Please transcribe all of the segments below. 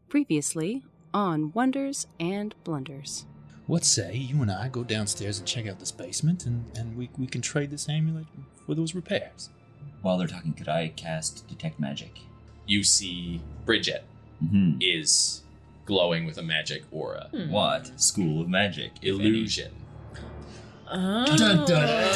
Previously on Wonders and Blunders. What say you and I go downstairs and check out this basement, and we can trade this amulet for those repairs? While they're talking, could I cast Detect Magic? You see Bridgette is glowing with a magic aura. What? School of Magic. Illusion. Oh. Dun, dun, dun.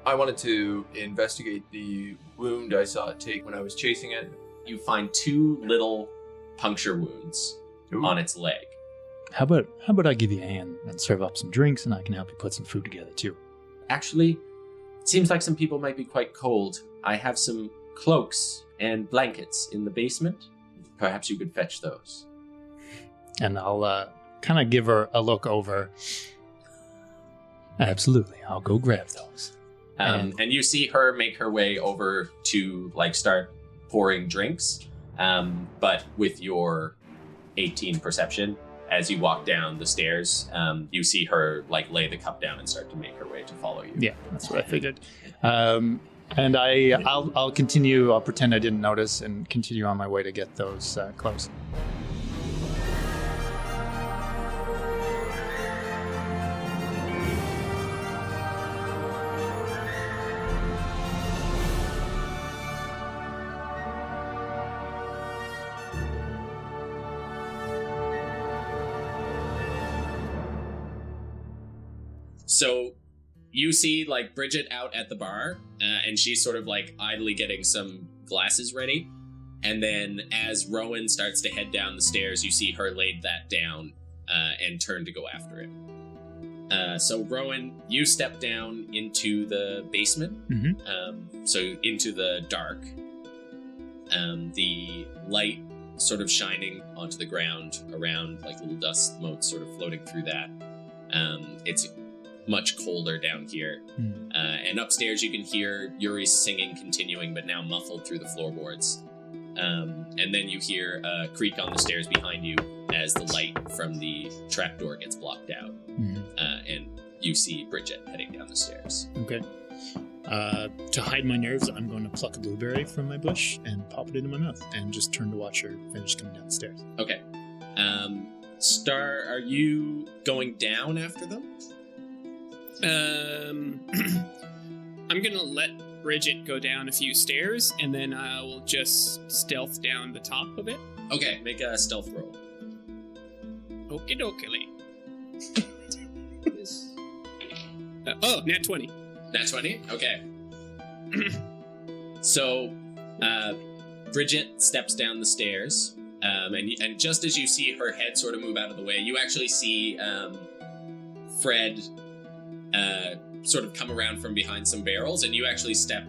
I wanted to investigate the wound I saw it take when I was chasing it. You find 2 little puncture wounds on its leg. How about I give you a hand and serve up some drinks, and I can help you put some food together too. Actually, it seems like some people might be quite cold. I have some cloaks and blankets in the basement. Perhaps you could fetch those. And I'll kind of give her a look over. Absolutely, I'll go grab those. And you see her make her way over to start pouring drinks, but with your 18 perception, as you walk down the stairs, you see her lay the cup down and start to make her way to follow you. Yeah, that's what I figured. And I'll continue. I'll pretend I didn't notice and continue on my way to get those clothes. So you see Bridgette out at the bar, and she's sort of idly getting some glasses ready. And then as Rowan starts to head down the stairs, you see her laid that down and turn to go after it. So Rowan, you step down into the basement, so into the dark. The light sort of shining onto the ground around, little dust motes sort of floating through that. It's much colder down here. And upstairs you can hear Yuri's singing continuing, but now muffled through the floorboards. And then you hear a creak on the stairs behind you as the light from the trapdoor gets blocked out. And you see Bridgette heading down the stairs. Okay. To hide my nerves, I'm going to pluck a blueberry from my bush and pop it into my mouth and just turn to watch her finish coming down the stairs. Okay. Star, are you going down after them? I'm gonna let Bridgette go down a few stairs, and then I will just stealth down the top of it. Okay, make a stealth roll. Okie dokie. Nat 20. Nat 20? Okay. So, Bridgette steps down the stairs, and just as you see her head sort of move out of the way, you actually see Fred sort of come around from behind some barrels, and you actually step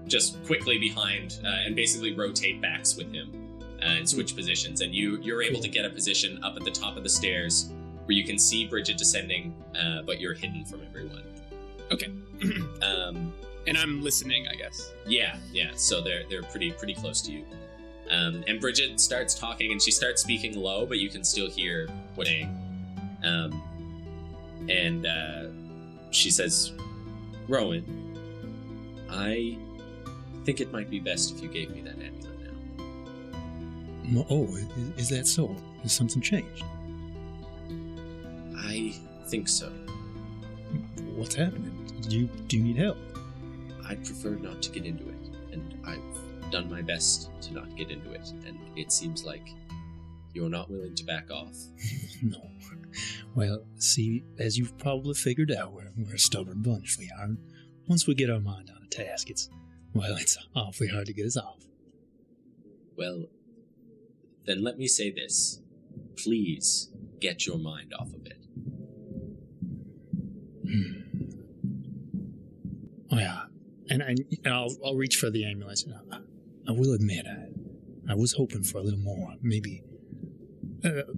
just quickly behind and basically rotate backs with him and switch positions, and you're able to get a position up at the top of the stairs where you can see Bridgette descending, but you're hidden from everyone. Okay. And I'm listening, I guess. Yeah. So they're pretty close to you. And Bridgette starts talking, and she starts speaking low, but you can still hear what saying. And she says, Rowan, I think it might be best if you gave me that amulet now. Oh, is that so? Has something changed? I think so. What's happening? Do you need help? I'd prefer not to get into it, and I've done my best to not get into it, and it seems like you're not willing to back off. No. Well, see, as you've probably figured out, we're a stubborn bunch, we are. Once we get our mind on a task, it's awfully hard to get us off. Well, then let me say this. Please get your mind off of it. Oh, yeah. And I'll reach for the amulet. I will admit, I was hoping for a little more, maybe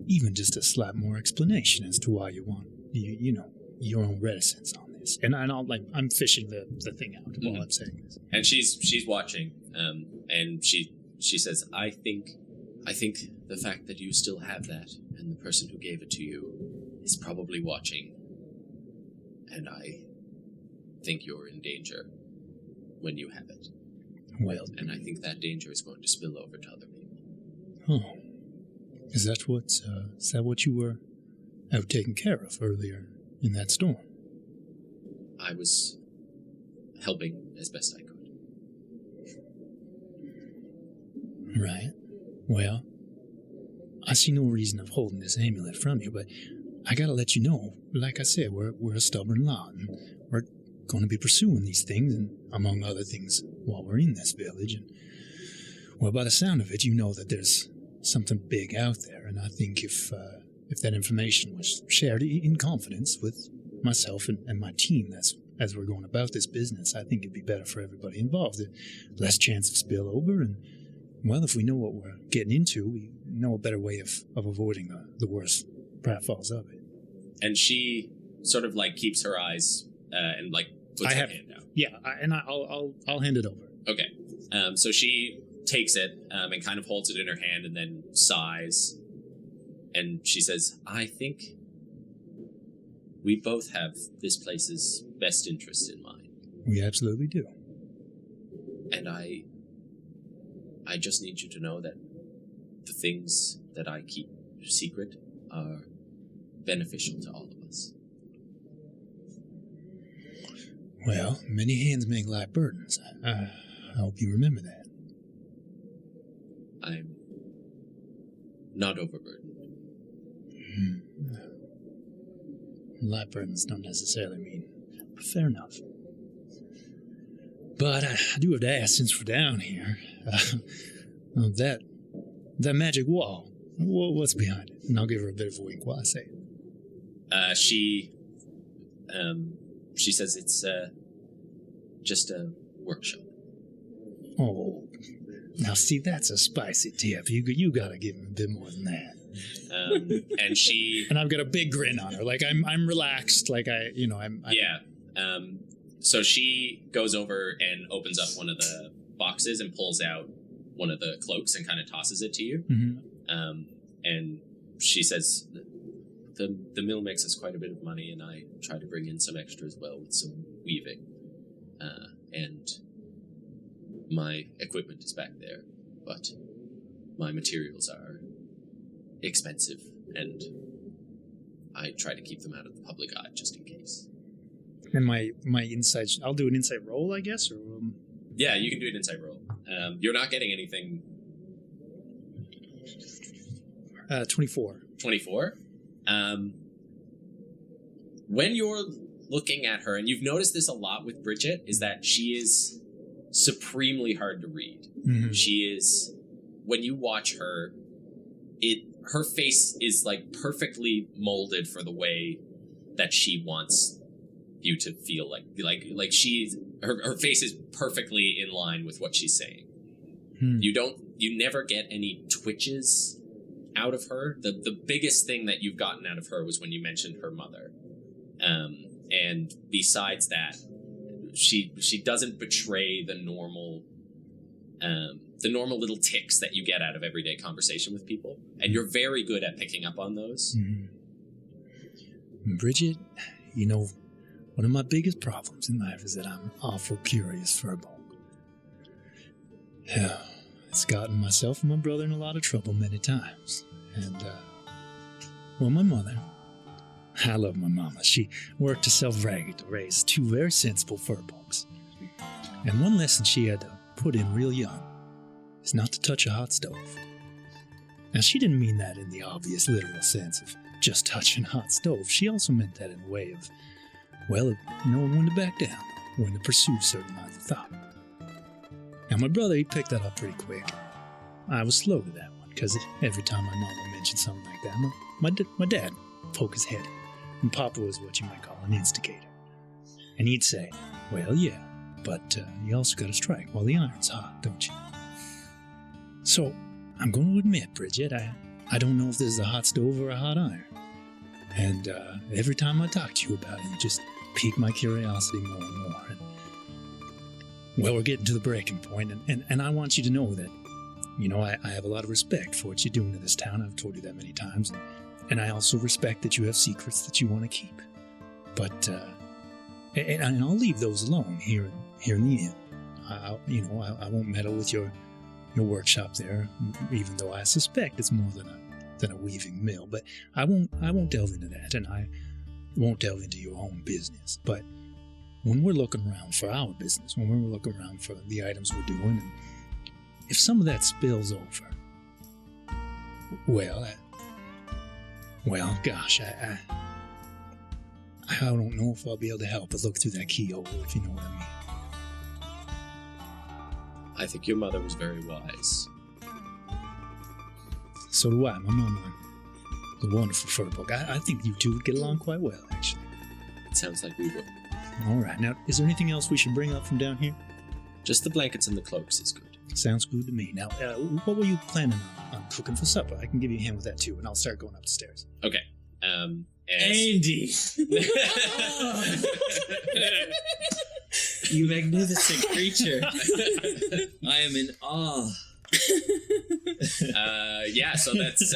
even just a slight more explanation as to why you want, your own reticence on this. And I'm fishing the thing out while I'm saying this. And she's watching, and she says, I think the fact that you still have that, and the person who gave it to you is probably watching, and I think you're in danger when you have it. Well, and I think that danger is going to spill over to other people. Oh. Is that what you were out taking care of earlier in that storm? I was helping as best I could. Right. Well, I see no reason of holding this amulet from you, but I gotta let you know, like I said, we're a stubborn lot, and we're going to be pursuing these things, and among other things, while we're in this village. And, well, by the sound of it, you know that there's something big out there, and I think if that information was shared in confidence with myself and my team, as we're going about this business, I think it'd be better for everybody involved. Less chance of spillover, and, well, if we know what we're getting into, we know a better way of avoiding the worst pratfalls of it. And she sort of like keeps her eyes and like puts her hand out. Yeah, I'll hand it over. Okay. So she takes it and kind of holds it in her hand and then sighs. And she says, I think we both have this place's best interest in mind. We absolutely do. And I just need you to know that the things that I keep secret are beneficial to all of us. Well, many hands make light burdens. I hope you remember that. I'm not overburdened. Light burdens don't necessarily mean fair enough. But I do have to ask, since we're down here, that magic wall, what's behind it? And I'll give her a bit of a wink while I say it. She says it's just a workshop. Oh, now see, that's a spicy tip. You gotta give him a bit more than that. And she and I've got a big grin on her, like I'm relaxed, like I'm yeah. So she goes over and opens up one of the boxes and pulls out one of the cloaks and kind of tosses it to you. Mm-hmm. And she says, the mill makes us quite a bit of money, and I try to bring in some extra as well with some weaving. And my equipment is back there, but my materials are expensive, and I try to keep them out of the public eye just in case. And my insight, I'll do an insight roll, I guess, or yeah, you can do an insight roll. You're not getting anything. 24. 24. When you're looking at her, and you've noticed this a lot with Bridgette, is that she is supremely hard to read. Mm-hmm. She is, when you watch her, her face is like perfectly molded for the way that she wants you to feel like she's her face is perfectly in line with what she's saying. You never get any twitches out of her. The biggest thing that you've gotten out of her was when you mentioned her mother. And besides that, she doesn't betray the normal little tics that you get out of everyday conversation with people, and you're very good at picking up on those. Mm-hmm. Bridgette, one of my biggest problems in life is that I'm awful curious for a book. Yeah, it's gotten myself and my brother in a lot of trouble many times. And, my mother, I love my mama. She worked herself ragged to raise two very sensible furbolgs. And one lesson she had to put in real young is not to touch a hot stove. Now, she didn't mean that in the obvious literal sense of just touching a hot stove. She also meant that in a way of, knowing when to back down, when to pursue certain lines of thought. Now, my brother, he picked that up pretty quick. I was slow to that one, because every time my mama mentioned something like that, my dad poke his head in. And Papa was what you might call an instigator. And he'd say, yeah, but you also got to strike while the iron's hot, don't you? So, I'm going to admit, Bridgette, I don't know if this is a hot stove or a hot iron. And every time I talk to you about it, you just pique my curiosity more and more. And, we're getting to the breaking point, and I want you to know that, I have a lot of respect for what you're doing in this town. I've told you that many times. And I also respect that you have secrets that you want to keep. But, and I'll leave those alone here in the inn. I won't meddle with your workshop there, even though I suspect it's more than a weaving mill. But I won't delve into that, and I won't delve into your own business. But when we're looking around for our business, when we're looking around for the items we're doing, and if some of that spills over, well, gosh, I don't know if I'll be able to help but look through that keyhole, if you know what I mean. I think your mother was very wise. So do I. My mama was a wonderful fur book. I think you two would get along quite well, actually. It sounds like we would. All right. Now, is there anything else we should bring up from down here? Just the blankets and the cloaks is good. Sounds good to me. Now, what were you planning on cooking for supper? I can give you a hand with that, too, and I'll start going up the stairs. Okay. Andy! You magnificent creature. I am in awe. So that's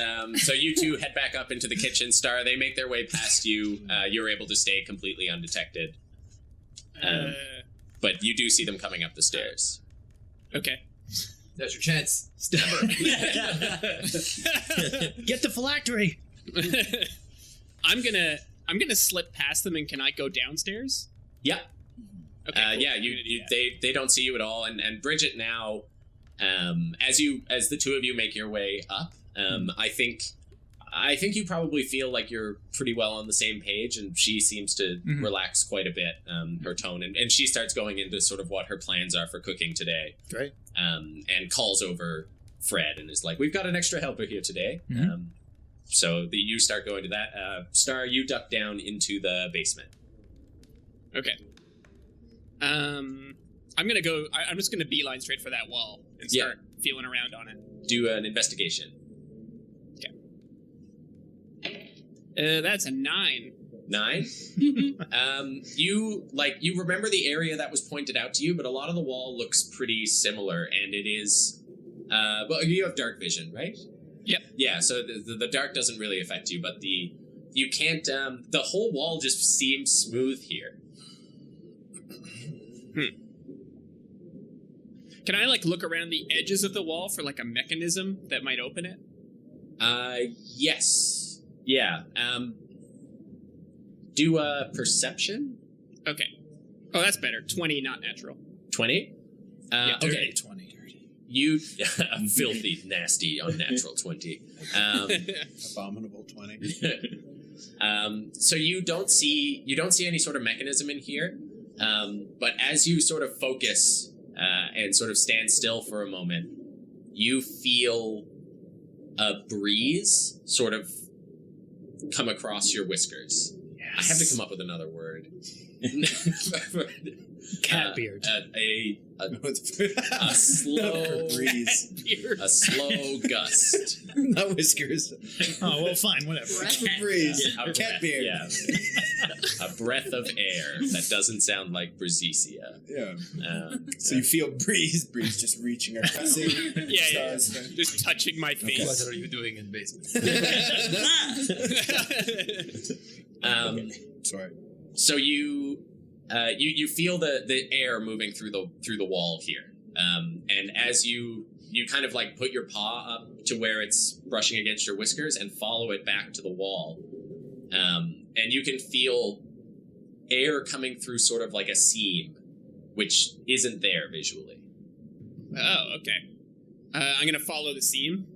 so you two head back up into the kitchen. Star, they make their way past you. You're able to stay completely undetected. But you do see them coming up the stairs. Okay. That's your chance. Stab her. Get the phylactery! I'm gonna slip past them, and can I go downstairs? Yeah. Okay. Cool. They don't see you at all, and Bridgette now, as the two of you make your way up, I think you probably feel like you're pretty well on the same page, and she seems to relax quite a bit, her tone, and she starts going into sort of what her plans are for cooking today. Great. And calls over Fred and is like, "We've got an extra helper here today." So you start going to that. Star, you duck down into the basement. Okay. I'm gonna go. I'm just gonna beeline straight for that wall and start feeling around on it. Do an investigation. Okay. That's a 9. 9. You remember the area that was pointed out to you, but a lot of the wall looks pretty similar, and it is. Well, you have dark vision, right? Yep. Yeah. So the dark doesn't really affect you, but you can't. The whole wall just seems smooth here. Can I look around the edges of the wall for a mechanism that might open it? Yes. Yeah. Do a perception. Okay. Oh, that's better. 20, not natural. 20? Yeah, okay. 20. You filthy, nasty, unnatural 20. Abominable 20. So you don't see any sort of mechanism in here. But as you sort of focus and sort of stand still for a moment, you feel a breeze sort of come across your whiskers. Yes. I have to come up with another word. Cat beard. A slow breeze. A slow gust. Not whiskers. Oh, well, fine, whatever. Breeze. A Cat beard. Yeah. A breath of air. That doesn't sound like Brezesia. Yeah. So you feel breeze just reaching across it. Yeah. Just touching my face. What are you doing in the basement? Sorry. So you feel the air moving through the wall here, and as you kind of put your paw up to where it's brushing against your whiskers and follow it back to the wall, and you can feel air coming through sort of like a seam, which isn't there visually. Oh, okay. I'm gonna follow the seam.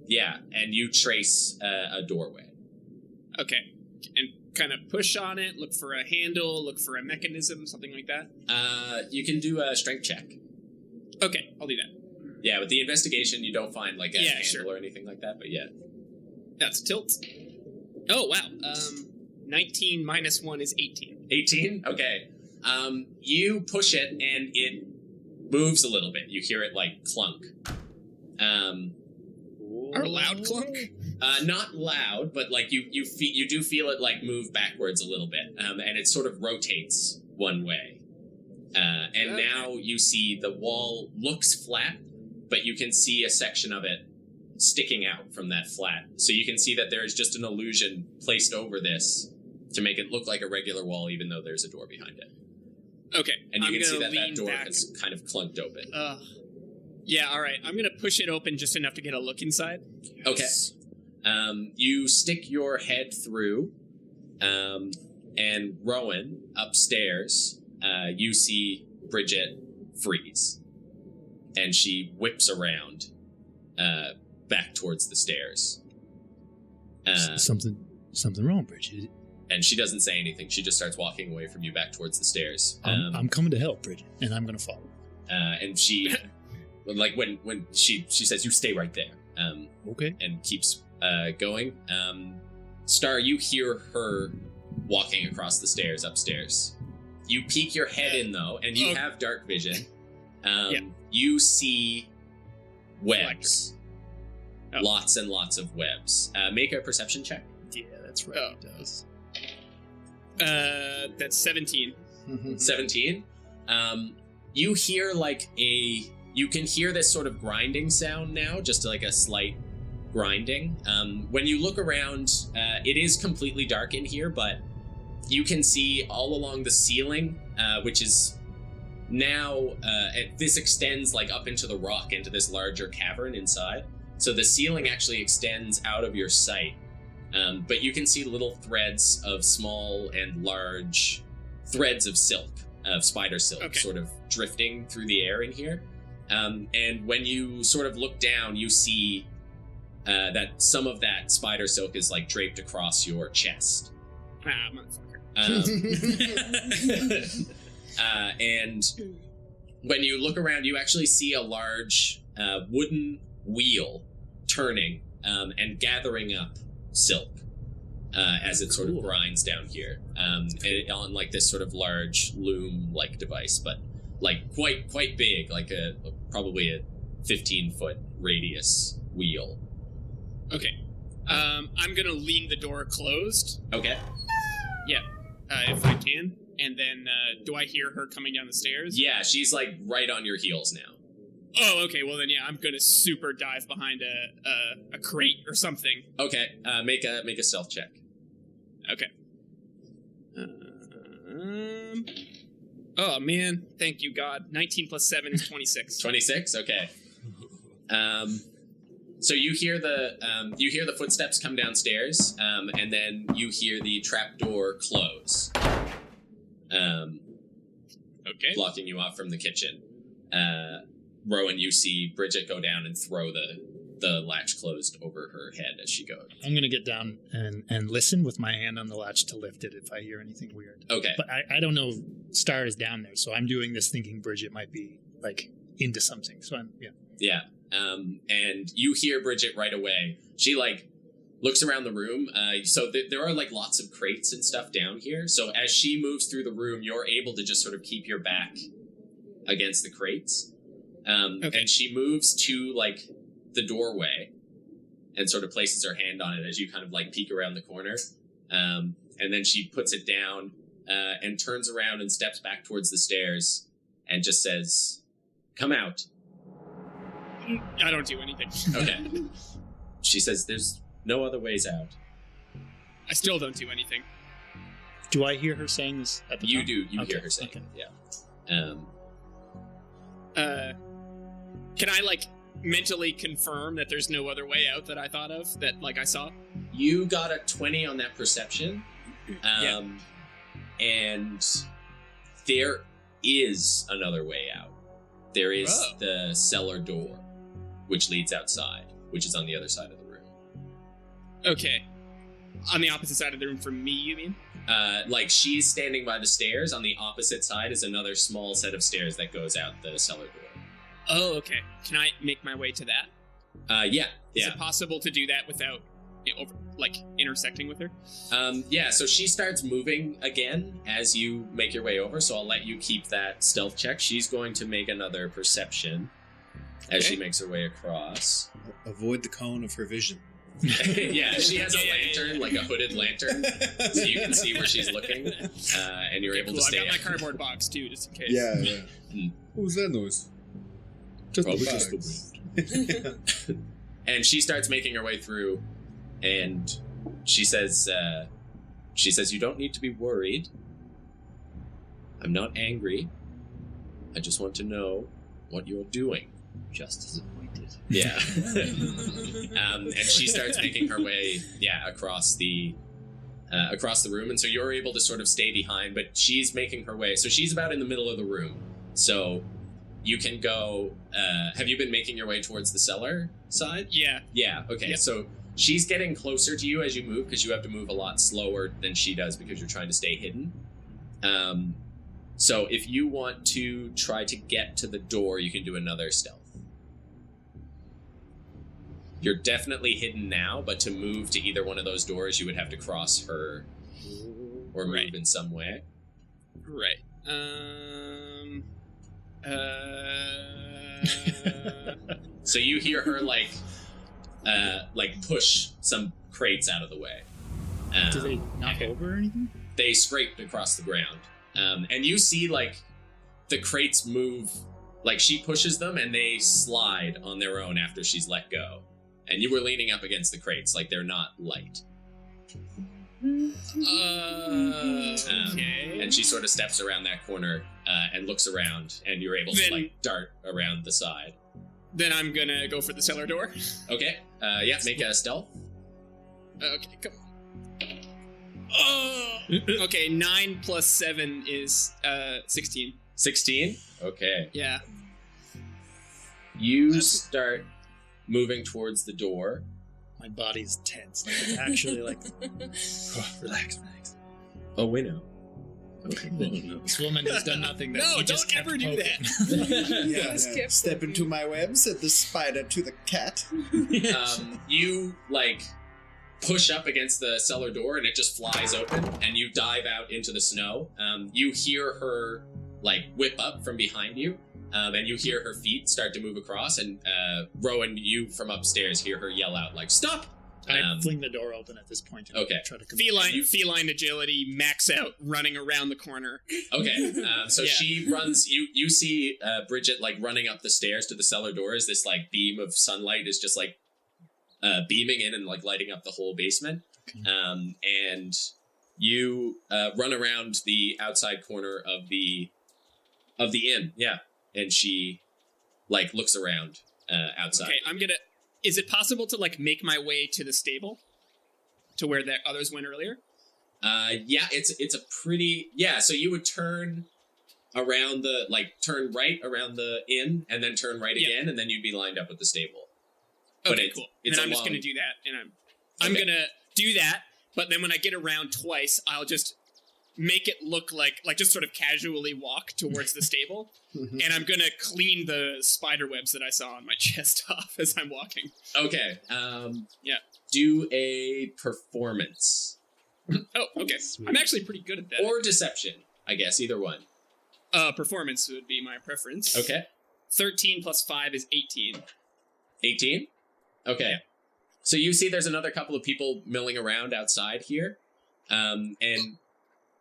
Yeah, and you trace a doorway. Okay, and kind of push on it, look for a handle, look for a mechanism, something like that? You can do a strength check. Okay, I'll do that. Yeah, with the investigation, you don't find a handle sure. or anything like that, but yeah. That's tilt. Oh, wow. 19 minus 1 is 18. 18? Okay. You push it, and it moves a little bit. You hear it, clunk. Or loud clunk? Not loud, but you do feel it move backwards a little bit, and it sort of rotates one way. And now you see the wall looks flat, but you can see a section of it sticking out from that flat. So you can see that there is just an illusion placed over this to make it look like a regular wall, even though there's a door behind it. Okay. And you can see that door has kind of clunked open. Yeah, all right. I'm going to push it open just enough to get a look inside. Okay. You stick your head through, and Rowan, upstairs, you see Bridgette freeze. And she whips around back towards the stairs. Something wrong, Bridget. And she doesn't say anything. She just starts walking away from you back towards the stairs. I'm coming to help, Bridget, and I'm going to follow. And she, like when she says, "You stay right there." Okay. And keeps going. Star, you hear her walking across the stairs upstairs. You peek your head in though, and you have dark vision. You see webs. Lots and lots of webs. Make a perception check. Yeah, that's right. It does. That's 17. 17. You hear you can hear this sort of grinding sound now, just like a slight grinding. When you look around, it is completely dark in here, but you can see all along the ceiling, which is now, this extends like up into the rock, into this larger cavern inside. So the ceiling actually extends out of your sight. But you can see little threads of small and large threads of silk, of spider silk, sort of drifting through the air in here. And when you sort of look down, you see that some of that spider silk is like draped across your chest. Motherfucker. And when you look around, you actually see a large wooden wheel turning and gathering up silk as it sort of grinds down here, and on like this sort of large loom-like device, but like quite big, like probably a 15-foot radius wheel. Okay. I'm gonna lean the door closed. Okay. Yeah, if I can. And then, do I hear her coming down the stairs? Yeah, she's like right on your heels now. Oh, okay. Well then, yeah, I'm gonna super dive behind a crate or something. Okay. Make a stealth check. Okay. Oh man, thank you God. 19 plus 7 is 26. 26. Okay. So you hear the footsteps come downstairs, and then you hear the trapdoor close. Okay. Blocking you off from the kitchen. Rowan, you see Bridgette go down and throw the latch closed over her head as she goes. I'm going to get down and listen with my hand on the latch to lift it if I hear anything weird. Okay. But I don't know Star is down there, so I'm doing this thinking Bridgette might be, like, into something. So Yeah. And you hear Bridgette right away. She, like, looks around the room. So there are, like, lots of crates and stuff down here. So as she moves through the room, you're able to just sort of keep your back against the crates. And she moves to, like, the doorway and sort of places her hand on it as you kind of, like, peek around the corner. And then she puts it down and turns around and steps back towards the stairs and just says, "Come out." I don't do anything. Okay. She says, "There's no other ways out." I still don't do anything. Do I hear her saying this at the You time? do. You hear her saying it. Yeah. Can I, like, mentally confirm that there's no other way out that I thought of, that, like, I saw? You got a 20 on that perception. And there is another way out. There is the cellar door, which leads outside, which is on the other side of the room. Okay. On the opposite side of the room from me, you mean? Like, she's standing by the stairs. On the opposite side is another small set of stairs that goes out the cellar door. Oh, okay. Can I make my way to that? Yeah. Is it possible to do that without, intersecting with her? Yeah, so she starts moving again as you make your way over, so I'll let you keep that stealth check. She's going to make another perception as she makes her way across. Avoid the cone of her vision. Yeah, she has a lantern, like a hooded lantern, so you can see where she's looking, and you're able to stay. I've got my cardboard box, too, just in case. Yeah. What was that noise? Probably just the wind. And she starts making her way through, and she says, "You don't need to be worried. I'm not angry. I just want to know what you're doing." Just disappointed. Yeah. And she starts making her way, across the room, and so you're able to sort of stay behind, but she's making her way. So she's about in the middle of the room. So you can go. Have you been making your way towards the cellar side? Yeah. Yeah. Okay. Yep. So she's getting closer to you as you move, because you have to move a lot slower than she does because you're trying to stay hidden. So if you want to try to get to the door, you can do another stealth. You're definitely hidden now, but to move to either one of those doors, you would have to cross her or move in some way. Right. So you hear her like push some crates out of the way. Do they knock over or anything? They scraped across the ground. And you see like the crates move, like she pushes them and they slide on their own after she's let go. And you were leaning up against the crates, like they're not light. Okay. And she sort of steps around that corner and looks around, and you're able to like dart around the side. Then I'm gonna go for the cellar door. Okay. Make a stealth. Okay, come on. Okay, 9 plus 7 is 16. 16? Okay. Yeah. You start moving towards the door. My body's tense. Like it's actually like, relax. Oh, we know. Okay, this woman has done nothing. That No, we just don't ever kept do poking. Yeah. Step into my web, said the spider to the cat. You like push up against the cellar door and it just flies open and you dive out into the snow. You hear her like whip up from behind you, and you hear her feet start to move across, and Rowan, you from upstairs hear her yell out like, "Stop!" I fling the door open at this point. And Okay. Try to Feline agility, max out, running around the corner. Okay, so Yeah. she runs. You see Bridgette like running up the stairs to the cellar door as this like beam of sunlight is just like beaming in and like lighting up the whole basement. Okay. And you run around the outside corner of the inn. Yeah, and she like looks around outside. Okay, is it possible to like make my way to the stable, to where the others went earlier? Yeah, it's a pretty So you would turn around turn right around the inn and then turn right again, and then you'd be lined up with the stable. Okay, cool. It's and I'm just gonna do that, and I'm gonna do that. But then when I get around twice, I'll just make it look like just sort of casually walk towards the stable, and I'm gonna clean the spider webs that I saw on my chest off as I'm walking. Okay. Yeah. Do a performance. Oh, okay. Sweet. I'm actually pretty good at that. Or deception, I guess, either one. Performance would be my preference. Okay. 13 plus 5 is 18. 18? Okay. Yeah. So you see there's another couple of people milling around outside here. And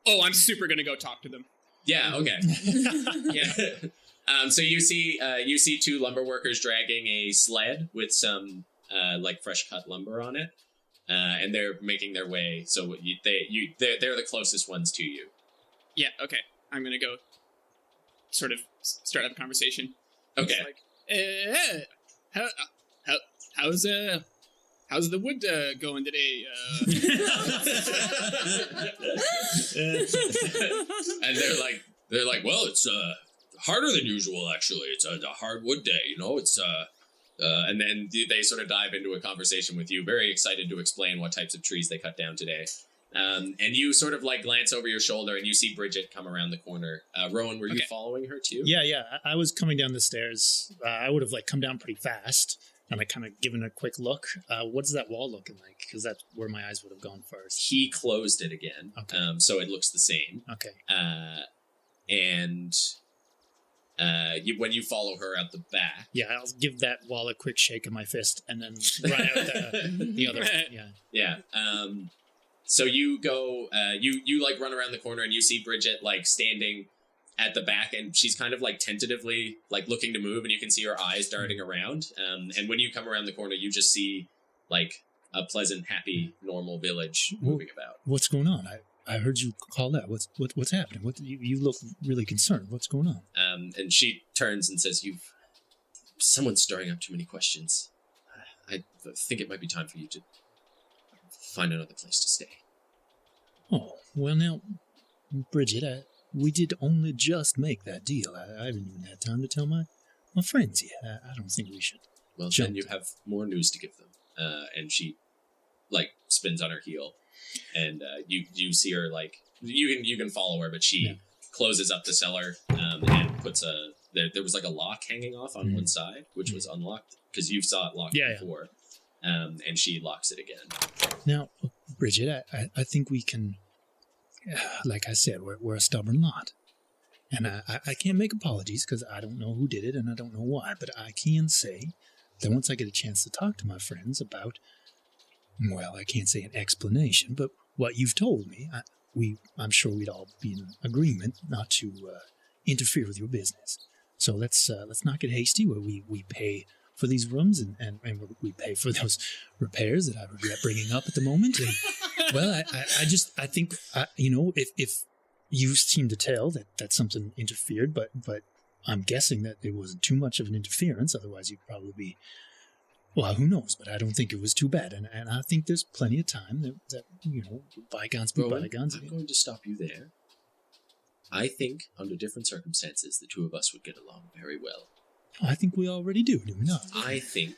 Oh, I'm super gonna go talk to them. yeah, okay. Yeah. So you see two lumber workers dragging a sled with some like fresh cut lumber on it. And they're making their way. So they're the closest ones to you. Yeah, okay. I'm gonna go sort of start up a conversation. Okay. It's like, how's the wood going today? And they're like, well, it's harder than usual. Actually, it's a hardwood day. You know, it's and then they sort of dive into a conversation with you, very excited to explain what types of trees they cut down today. And you sort of like glance over your shoulder and you see Bridgette come around the corner. Rowan, were you following her too? Yeah. I was coming down the stairs. I would have like come down pretty fast and like kind of given a quick look. What's that wall looking like? Because that's where my eyes would have gone first. He closed it again. Okay. So it looks the same. Okay. And when you follow her out the back. Yeah, I'll give that wall a quick shake of my fist and then run out the other one. Yeah. Yeah. So you go, you like run around the corner and you see Bridgette like standing at the back, and she's kind of like tentatively like looking to move, and you can see her eyes darting around. And when you come around the corner, you just see like a pleasant, happy, normal village moving about. What's going on? I heard you call that. What's happening? You look really concerned. What's going on? And she turns and says, Someone's stirring up too many questions. I think it might be time for you to find another place to stay. Oh, well now, Bridgette, we did only just make that deal. I haven't even had time to tell my friends yet. I don't think we should. Well, jump. then you have more news to give them. And she, spins on her heel. And you see her, you can follow her, but she closes up the cellar and puts there was a lock hanging off on one side, which was unlocked, because you saw it locked before. And she locks it again. Now, Bridgette, I think we can, like I said, we're a stubborn lot. And I can't make apologies because I don't know who did it and I don't know why, but I can say that once I get a chance to talk to my friends about, well, I can't say an explanation, but what you've told me, I'm sure we'd all be in agreement not to interfere with your business. So let's not get hasty where we pay for these rooms and we pay for those repairs that I regret bringing up at the moment. And, well, I think if you seem to tell that something interfered, but I'm guessing that it wasn't too much of an interference. Otherwise, you'd probably be, well, who knows? But I don't think it was too bad, and I think there's plenty of time that bygones be Rowan, bygones. I'm going to stop you there. I think under different circumstances, the two of us would get along very well. I think we already do we not? I think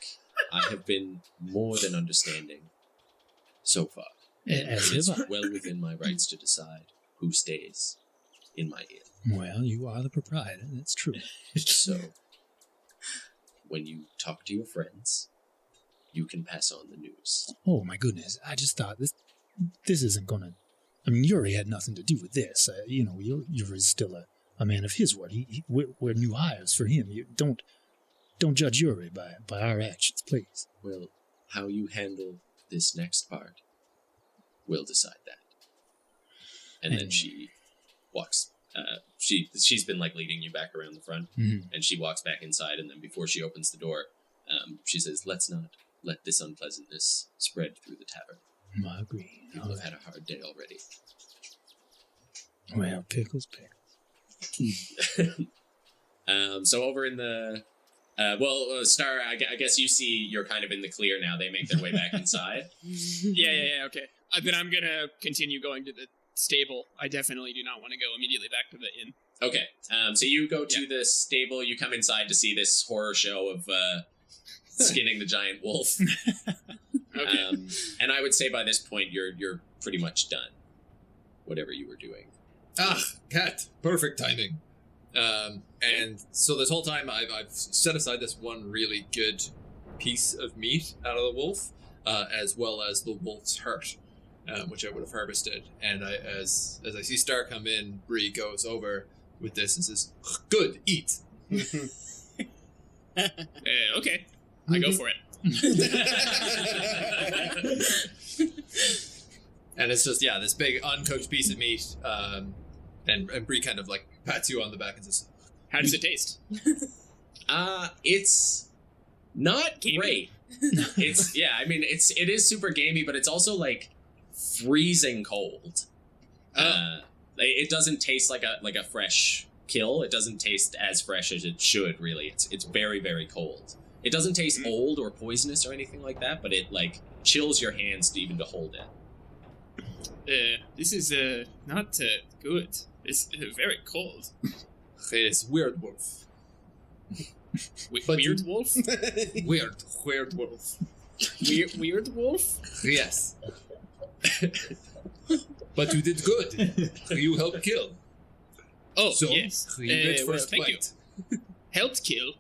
I have been more than understanding so far. As It's have I. well within my rights to decide who stays in my inn. Well, you are the proprietor. That's true. So, when you talk to your friends, you can pass on the news. Oh my goodness! I just thought this isn't gonna. I mean, Yuri had nothing to do with this. Yuri's still a man of his word. We're new hires for him. You don't judge Yuri by our actions, please. Well, how you handle this next part will decide that. And then she walks. She's been leading you back around the front, and she walks back inside. And then before she opens the door, she says, "Let's not let this unpleasantness spread through the tavern. I agree. People have had a hard day already." Well, pickles. So over in the, Star, I guess you see you're kind of in the clear now. They make their way back inside. Yeah, okay. Then I'm gonna continue going to the stable. I definitely do not want to go immediately back to the inn. Okay, so you go to the stable. You come inside to see this horror show of skinning the giant wolf. Okay. And I would say by this point you're pretty much done. Whatever you were doing. Ah, cat. Perfect timing. And so this whole time I've set aside this one really good piece of meat out of the wolf, as well as the wolf's heart, which I would have harvested. And as I see Star come in, Bree goes over with this and says, "Good, eat." Okay. I go for it. And it's just, this big uncooked piece of meat. And Bree kind of pats you on the back and says, How does it taste? It's not great. It is super gamey, but it's also freezing cold. It doesn't taste like a fresh kill. It doesn't taste as fresh as it should, really. It's very, very cold. It doesn't taste old or poisonous or anything like that, but it chills your hands even to hold it. This is not good. It's very cold. It's weird wolf. Weird wolf? Weird wolf. Weird wolf? Yes. But you did good. You helped kill. Oh, So, yes. you get first thank you. bite. Helped kill.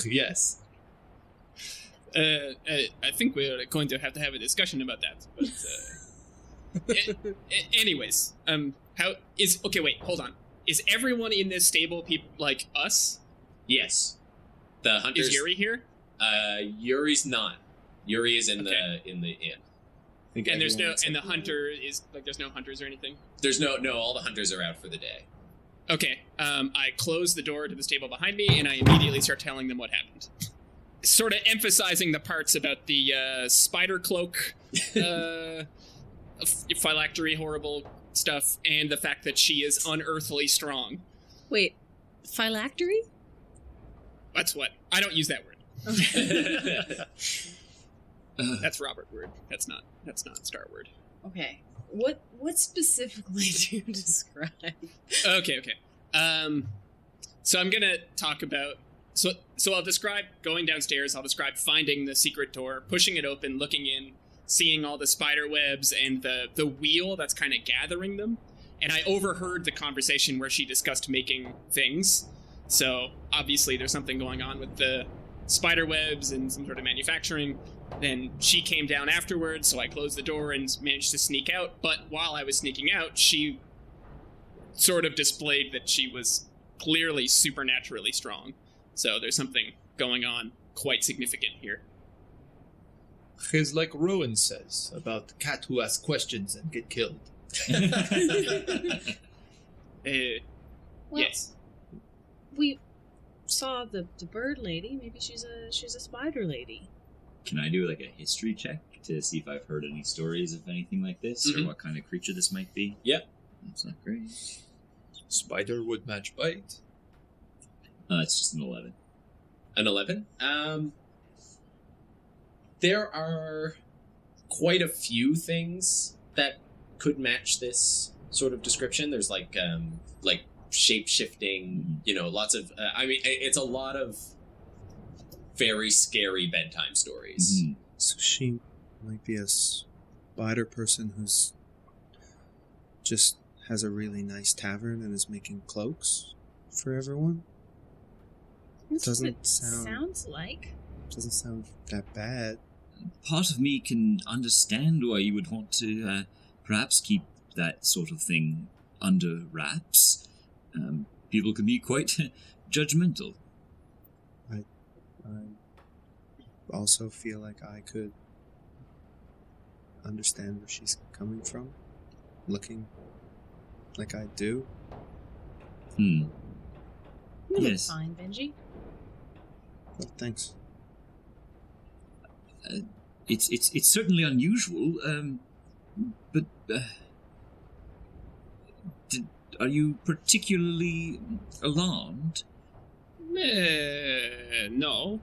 Yes. I think we're going to have a discussion about that. But anyways, okay, wait, hold on. Is everyone in this stable people like us? Yes. The hunters. Is Yuri here? Yuri's not. Yuri is in the inn. And there's the hunter is there's no hunters or anything? There's no, all the hunters are out for the day. Okay, I close the door to the stable behind me, and I immediately start telling them what happened. Sort of emphasizing the parts about the spider cloak, phylactery, horrible stuff, and the fact that she is unearthly strong. Wait, Phylactery? That's what. I don't use that word. That's Robert word. That's not Star word. Okay. What specifically do you describe? Okay. So I'm gonna talk about. So I'll describe going downstairs. I'll describe finding the secret door, pushing it open, looking in, seeing all the spider webs and the wheel that's kind of gathering them. And I overheard the conversation where she discussed making things. So obviously there's something going on with the spider webs and some sort of manufacturing. Then she came down afterwards, so I closed the door and managed to sneak out. But while I was sneaking out, she sort of displayed that she was clearly supernaturally strong. So there's something going on quite significant here. It's like Rowan says about the cat who asks questions and get killed. Yes. We saw the bird lady. Maybe she's a spider lady. Can I do like a history check to see if I've heard any stories of anything like this or what kind of creature this might be? Yep. That's not great. Spider would match bite. It's just an 11. An 11? There are quite a few things that could match this sort of description. There's like shape-shifting, lots of... it's a lot of very scary bedtime stories. Mm-hmm. So she might be a spider person who's just has a really nice tavern and is making cloaks for everyone. Doesn't sounds like. Doesn't sound that bad. Part of me can understand why you would want to perhaps keep that sort of thing under wraps. People can be quite judgmental. I also feel like I could understand where she's coming from, looking like I do. You Yes. look fine, Benji. Well, thanks. It's certainly unusual, but are you particularly alarmed? No.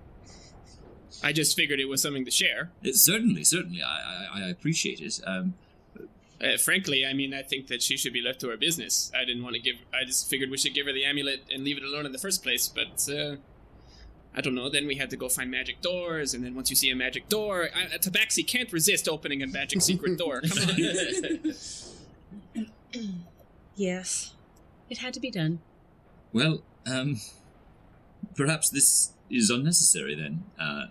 I just figured it was something to share. Certainly. I appreciate it. Frankly, I think that she should be left to her business. I just figured we should give her the amulet and leave it alone in the first place, but I don't know. Then we had to go find magic doors, and then once you see a magic door, Tabaxi can't resist opening a magic secret door. Come on. Yes. It had to be done. Well, perhaps this is unnecessary then,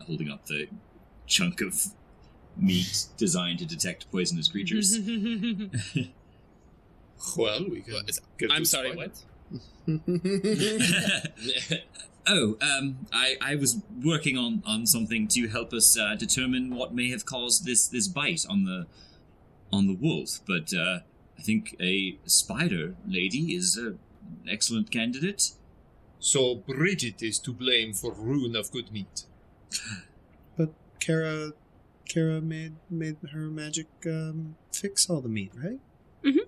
holding up the chunk of meat designed to detect poisonous creatures. Well, we can... I'm sorry, what? I was working on something to help us determine what may have caused this bite on the wolf, but I think a spider lady is an excellent candidate. So Bridgette is to blame for ruin of good meat. But Cara made her magic fix all the meat, right? Mm-hmm.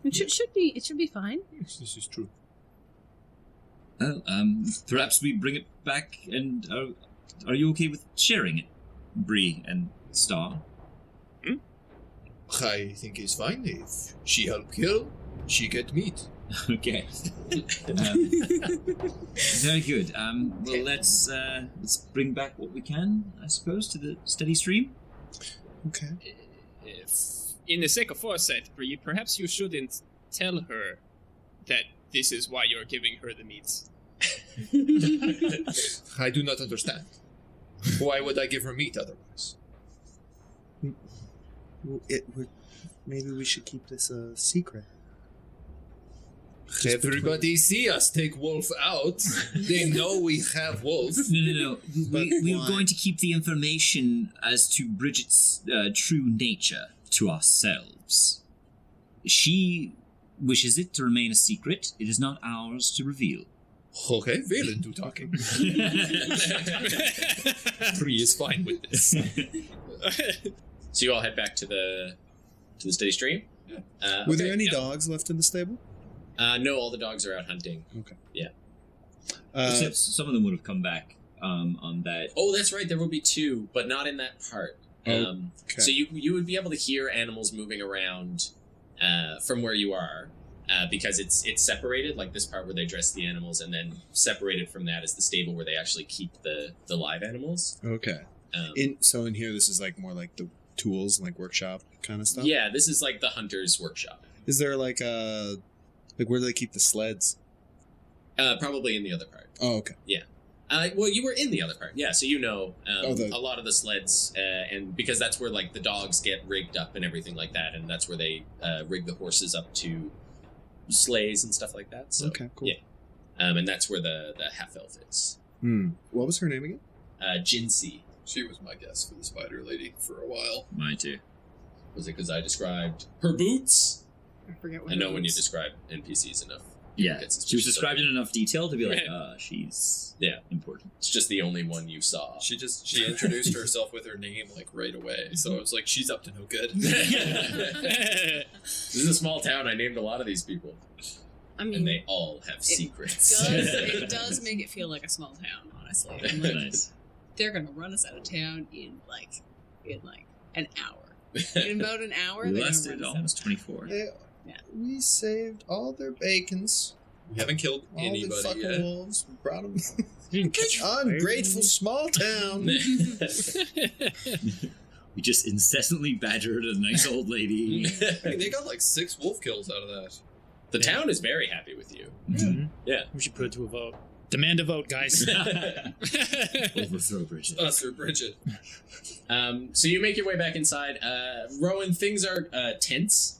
It should be fine. Yes, this is true. Well, perhaps we bring it back, and are you okay with sharing it, Bree and Star? I think it's fine. If she help kill, she get meat. Okay. Very good. Well, let's bring back what we can, I suppose, to the steady stream. Okay. If, in the sake of foresight, Bree, perhaps you shouldn't tell her that this is why you're giving her the meats. I do not understand. Why would I give her meat otherwise? Maybe we should keep this a secret. Everybody see us take Wolf out. They know we have Wolf. No. We were going to keep the information as to Bridgette's true nature to ourselves. She wishes it to remain a secret. It is not ours to reveal. Okay, Vaelin do talking. Bree is fine with this. So you all head back to the steady stream? Were there any dogs left in the stable? No, all the dogs are out hunting. Okay. Yeah. Except some of them would have come back on that. Oh, that's right. There will be 2, but not in that part. Okay. So you would be able to hear animals moving around from where you are because it's separated, like this part where they dress the animals, and then separated from that is the stable where they actually keep the live animals. Okay. In here, this is like more like the tools, like workshop kind of stuff. Yeah, this is like the hunter's workshop. Is there like where do they keep the sleds? Probably in the other part. Oh, okay. Yeah. Well, you were in the other part, yeah. So you know a lot of the sleds, and because that's where like the dogs get rigged up and everything like that, and that's where they rig the horses up to sleighs and stuff like that. So, okay, cool. Yeah, and that's where the half elf is. What was her name again? Jinsey. She was my guess for the spider lady for a while. Mine too. Was it because I described her boots? I forget what. I know when you describe NPCs enough. Yeah, she was described in enough detail to be like, she's important. It's just the only one you saw. She introduced herself with her name like right away, so I was like, she's up to no good. This is a small town. I named a lot of these people. I mean, and they all have secrets. It does make it feel like a small town, honestly. I'm like, Nice. they're gonna run us out of town in an hour. In about an hour, they're Less gonna than run us out. almost 24. Yeah. We saved all their bacons. We haven't killed All the anybody fucking yet. wolves. We brought them. Ungrateful small town. We just incessantly badgered a nice old lady. Hey, they got like 6 wolf kills out of that. The town is very happy with you. Mhm. Yeah. We should put it to a vote. Demand a vote, guys. Overthrow Bridgette. Us or Bridget. So you make your way back inside. Rowan, things are tense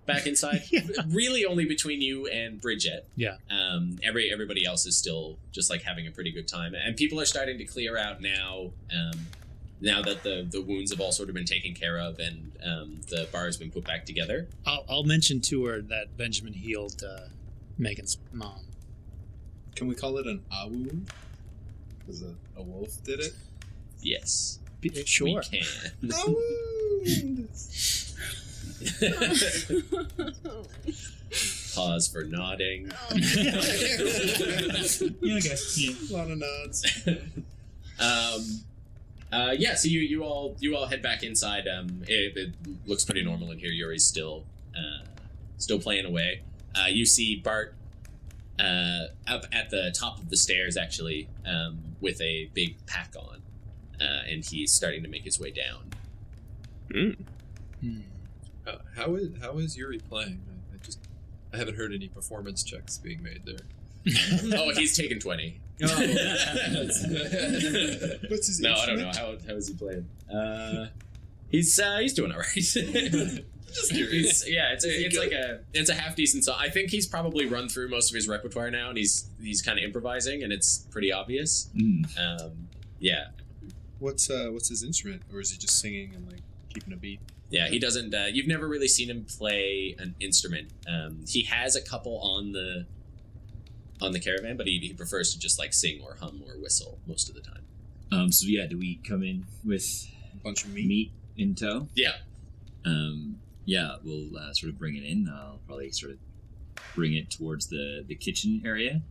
back inside. Really only between you and Bridgette. Yeah. Everybody else is still just like having a pretty good time. And people are starting to clear out now. Now that the wounds have all sort of been taken care of and the bar has been put back together. I'll mention to her that Benjamin healed Megan's mom. Can we call it an wound? Because a wolf did it? Yes. Sure. We can. Wound! Pause for nodding. Yeah, guys. Yeah. A lot of nods. So you all head back inside. It looks pretty normal in here. Yuri's still playing away. You see Bart up at the top of the stairs, actually, with a big pack on, and he's starting to make his way down. How is Yuri playing? I haven't heard any performance checks being made there. Oh, he's taken 20. What's his No, I don't instrument? know. How is he playing? He's doing all right. Just curious. It's a half decent song. I think he's probably run through most of his repertoire now, and he's kind of improvising, and it's pretty obvious. Yeah. What's his instrument, or is he just singing and like keeping a beat? Yeah, he doesn't. You've never really seen him play an instrument. He has a couple on the caravan, but he prefers to just like sing or hum or whistle most of the time. So yeah, do we come in with A bunch of meat. meat in tow? Yeah. Yeah, we'll sort of bring it in. I'll probably sort of bring it towards the kitchen area,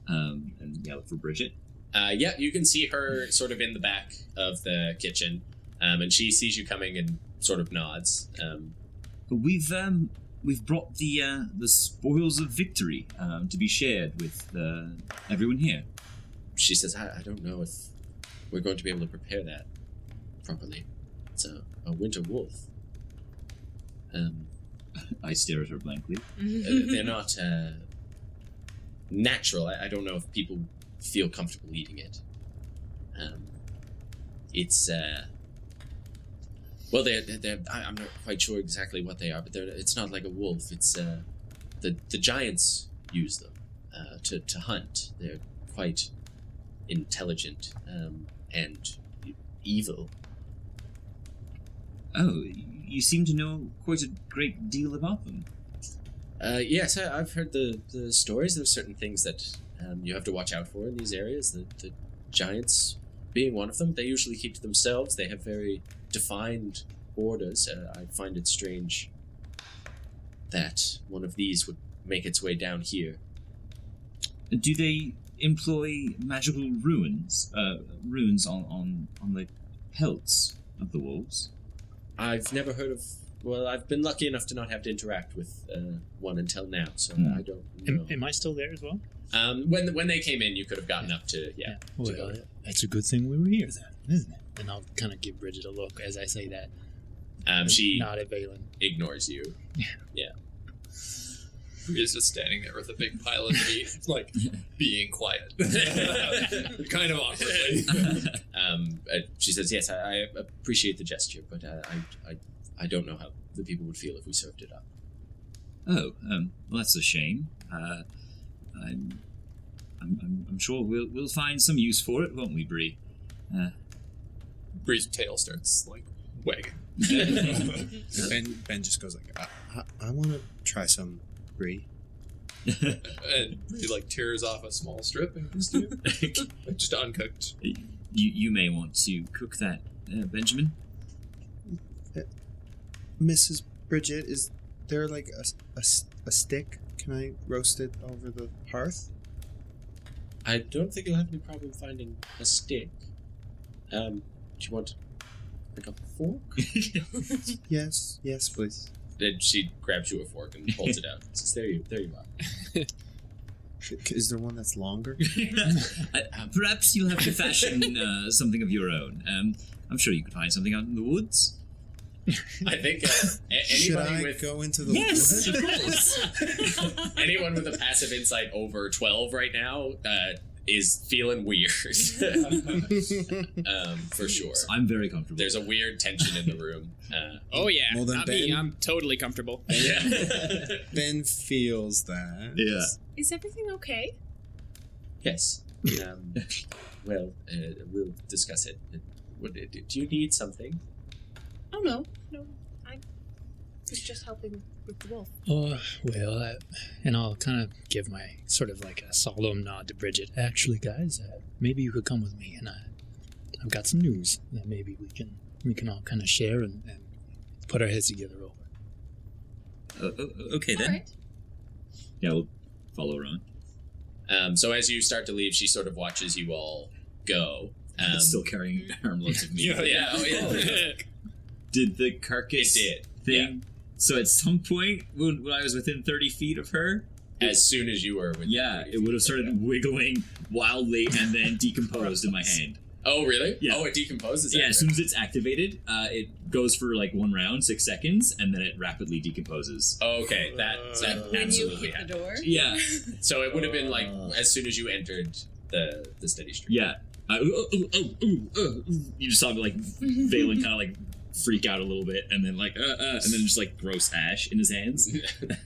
and look for Bridgette. Yeah, you can see her sort of in the back of the kitchen, and she sees you coming and sort of nods. We've brought the spoils of victory to be shared with everyone here. She says, I don't know if we're going to be able to prepare that properly. It's a winter wolf. I stare at her blankly. They're not natural. I don't know if people feel comfortable eating it. It's well, they're I'm not quite sure exactly what they are, but it's not like a wolf. It's the giants use them to hunt. They're quite intelligent and evil. Oh, you seem to know quite a great deal about them. Yes, I've heard the stories. There's certain things that you have to watch out for in these areas. The giants being one of them. They usually keep to themselves. They have very defined borders. I find it strange that one of these would make its way down here. Do they employ magical runes on the pelts of the wolves? I've never heard of. Well, I've been lucky enough to not have to interact with one until now, so I don't know. Am I still there as well? When they came in, you could have gotten up to Well, to go. that's a good thing we were here then, isn't it? And I'll kind of give Bridgette a look as I say that. She Nod at Vaelin. ignores you. Yeah. He's just standing there with a big pile of meat, like being quiet, kind of awkwardly. She says, "Yes, I appreciate the gesture, but I don't know how the people would feel if we served it up." Oh, well, that's a shame. I'm sure we'll find some use for it, won't we, Bree? Bree's tail starts like wagging. Ben just goes like, I want to try some Bree. And Bree like tears off a small strip and gives to you, like, just uncooked. You may want to cook that, Benjamin. Mrs. Bridgette, is there like a stick? Can I roast it over the hearth? I don't think you'll have any problem finding a stick. Do you want like a fork? Yes, please. Then she grabs you a fork and holds it out. Says, there you are. Is there one that's longer? Perhaps you'll have to fashion something of your own. I'm sure you could find something out in the woods. I think Should anybody I with go into the Yes, woods? of course. anyone with a passive insight over 12 right now is feeling weird. For sure. I'm very comfortable. There's a weird tension in the room. Oh yeah, Well, then not me. Ben- I'm totally comfortable. Ben feels that. Yeah. Is everything okay? Yes. Well, we'll discuss it. Do you need something? Oh no, I was just helping with the wolf. And I'll kind of give my sort of like a solemn nod to Bridgette. Actually, guys, maybe you could come with me, and I've got some news that maybe we can all kind of share and put our heads together over. Okay then. All right. Yeah, we'll follow Rowan. So as you start to leave, she sort of watches you all go. Still carrying armloads of meat. Yeah. Did the carcass It did, thing? So at some point, when I was within 30 feet of her, As soon as you were with it would have started wiggling wildly and then decomposed in my hand. Oh, really? Yeah. Oh, it decomposes? Yeah, after. as soon as it's activated, it goes for like 1 round, 6 seconds, and then it rapidly decomposes. Okay, that When you absolutely hit the happened. door. Yeah, So it would have been like as soon as you entered the steady stream. yeah. You just saw me like Vaelin kind of like freak out a little bit, and then like and then just like gross ash in his hands.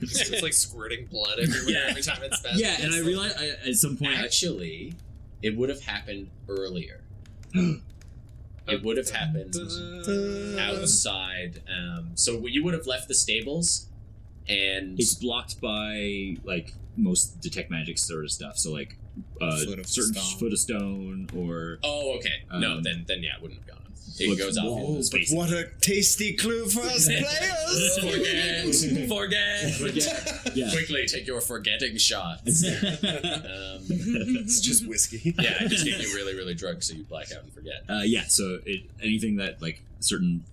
It's like squirting blood everywhere every time it's spasms. Yeah, and I realized at some point Actually, it would have happened earlier. It would have happened outside. So you would have left the stables, and it's blocked by like most detect magic sort of stuff. So like certain foot of stone or oh, okay. No, then yeah, it wouldn't have gone. It Look, goes off into space. What a tasty clue for us players! Forget. Yeah. Quickly take your forgetting shots. It's just whiskey. Yeah, I just get you really, really drunk so you black out and forget. Yeah, so anything that like certain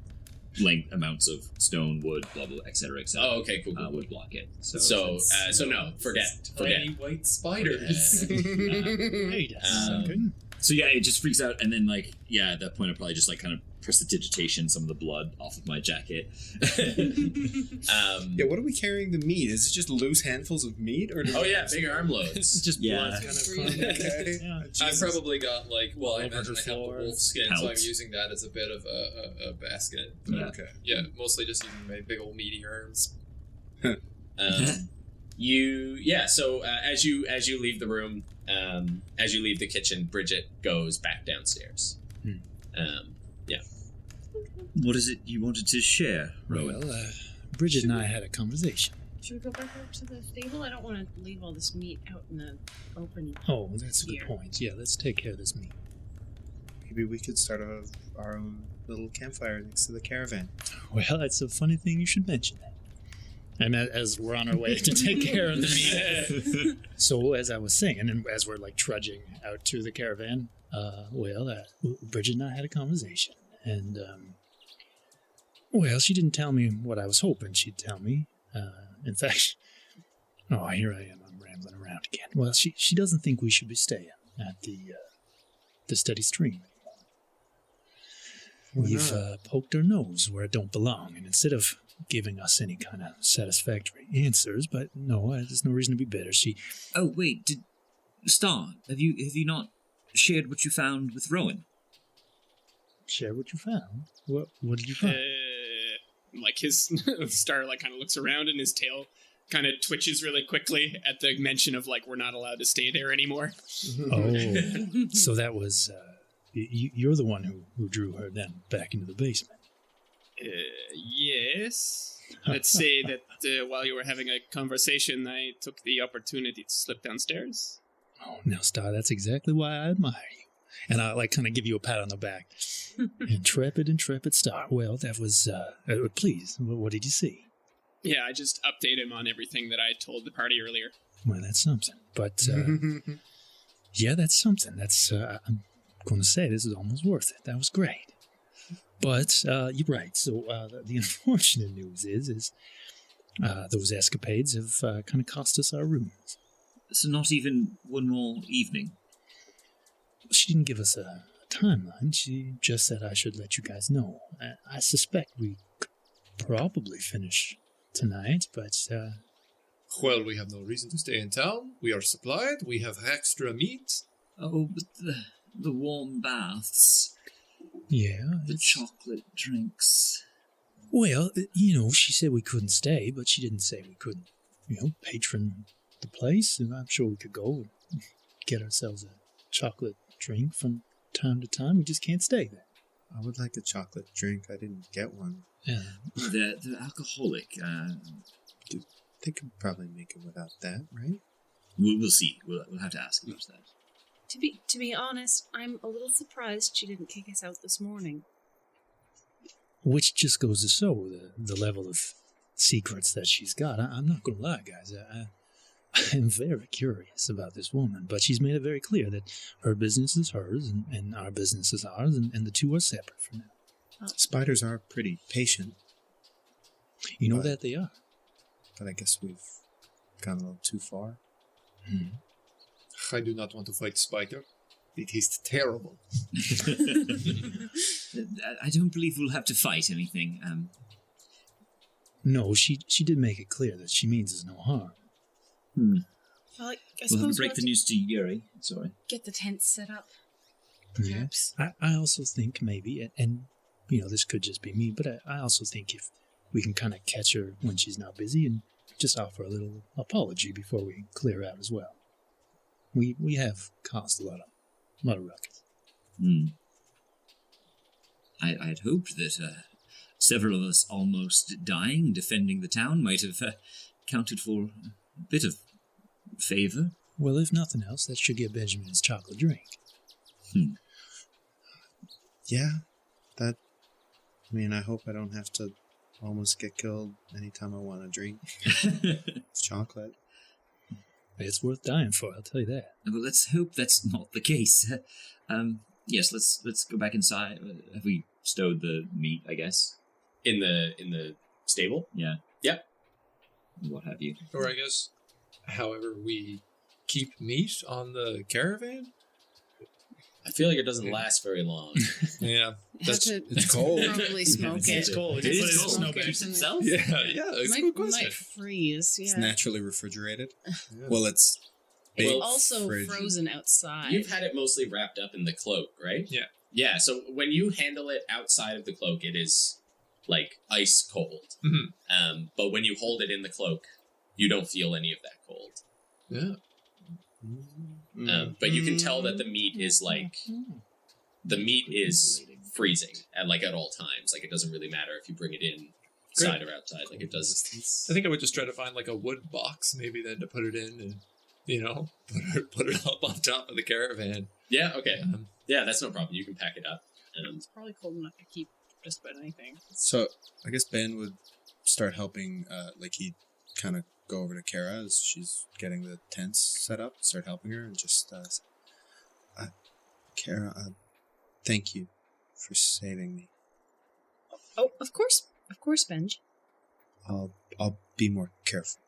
length amounts of stone, wood, blah blah, etc. Oh, okay, cool. would block it. So no, forget. Tiny white spiders. Hey, good. So yeah, it just freaks out, and then like at that point I probably just like kind of prestidigitation some of the blood off of my jacket. Yeah, what are we carrying the meat? Is it just loose handfuls of meat, or? Oh yeah, big armloads. Just Yeah. blood kind of fun. Okay. Yeah. I've probably got like, I All over imagine the I have the floor. wolf skin, so I'm Pelts. using that as a bit of a basket. Yeah. Okay. Yeah, mostly just using my big old meaty arms. So as you leave the room, as you leave the kitchen, Bridgette goes back downstairs. What is it you wanted to share, Rowan? Well, Bridgette and I had a conversation. Should we go back up to the stable? I don't want to leave all this meat out in the open. Oh, that's a good Here. point. Yeah, let's take care of this meat. Maybe we could start our own little campfire next to the caravan. Well, that's a funny thing you should mention that. And as we're on our way to take care of the meat. So as I was saying, and as we're like trudging out to the caravan, Bridget and I had a conversation. And, she didn't tell me what I was hoping she'd tell me. In fact, here I am. I'm rambling around again. Well, she doesn't think we should be staying at the steady stream anymore. We've poked our nose where it don't belong, and instead of giving us any kind of satisfactory answers, but no, there's no reason to be bitter. Oh wait, Star, have you not shared what you found with Rowan? Share what you found? What did you find? Like his Star like kind of looks around and his tail kind of twitches really quickly at the mention of like we're not allowed to stay there anymore. Oh, so that was you're the one who drew her then back into the basement. Yes. Let's say that while you were having a conversation, I took the opportunity to slip downstairs. Oh, now, Star, that's exactly why I admire you. And I like kind of give you a pat on the back. Intrepid Star. Well, that was, please, what did you see? Yeah, I just update him on everything that I told the party earlier. Well, that's something. But, yeah, that's something. That's, I'm going to say this is almost worth it. That was great. But you're right. So the unfortunate news is those escapades have kind of cost us our rooms. So not even one more evening? She didn't give us a timeline. She just said I should let you guys know. I suspect we could probably finish tonight, but... Well, we have no reason to stay in town. We are supplied. We have extra meat. Oh, but the warm baths... Yeah. The chocolate drinks. Well, she said we couldn't stay, but she didn't say we couldn't, patron the place. And I'm sure we could go and get ourselves a chocolate drink from time to time. We just can't stay there. I would like a chocolate drink. I didn't get one. Yeah. They're alcoholic. They could probably make it without that, right? We'll see. We'll have to ask about that. To be honest, I'm a little surprised she didn't kick us out this morning. Which just goes to show the level of secrets that she's got. I'm not going to lie, guys. I'm very curious about this woman, but she's made it very clear that her business is hers and our business is ours, and the two are separate for now. Spiders are pretty patient. You know that they are. But I guess we've gone a little too far. Hmm. I do not want to fight spider. They taste terrible. I don't believe we'll have to fight anything. No, she did make it clear that she means us no harm. Well, I We'll suppose have to break the news to Yuri. Sorry. get the tent set up. Yeah. Perhaps. I also think maybe, and this could just be me, but I also think if we can kind of catch her when she's not busy and just offer a little apology before we clear out as well. We have caused a lot of ruckus. I had hoped that several of us almost dying defending the town might have counted for a bit of favor. Well, if nothing else, that should get Benjamin his chocolate drink. Yeah, I hope I don't have to almost get killed anytime I want a drink. It's chocolate. It's worth dying for, I'll tell you that. Well, let's hope that's not the case. Yes, let's go back inside. Have we stowed the meat, I guess? In the stable? Yeah. Yep. What have you? Or I guess, however, we keep meat on the caravan? I feel like it doesn't last very long. Yeah. It's cold. Probably smoke it. It's cold. It It is is cold. snow Keeps bags. itself? Yeah, it's a good question. Might freeze. It's Yeah. naturally refrigerated. Well, it's It's Well, also fridge. frozen outside. You've had it mostly wrapped up in the cloak, right? Yeah. Yeah, so when you handle it outside of the cloak, it is like ice cold. Mhm. But when you hold it in the cloak, you don't feel any of that cold. Yeah. But you can tell that the meat is freezing at all times. Like, it doesn't really matter if you bring it in inside or outside. Like, it does. I think I would just try to find like a wood box maybe then to put it in and, put it up on top of the caravan. Yeah, okay. Yeah, that's no problem. You can pack it up. It's probably cold enough to keep just about anything. So I guess Ben would start helping. kind of go over to Cara as she's getting the tents set up, start helping her, and just Cara, thank you for saving me. Oh, of course, Benj. I'll be more careful.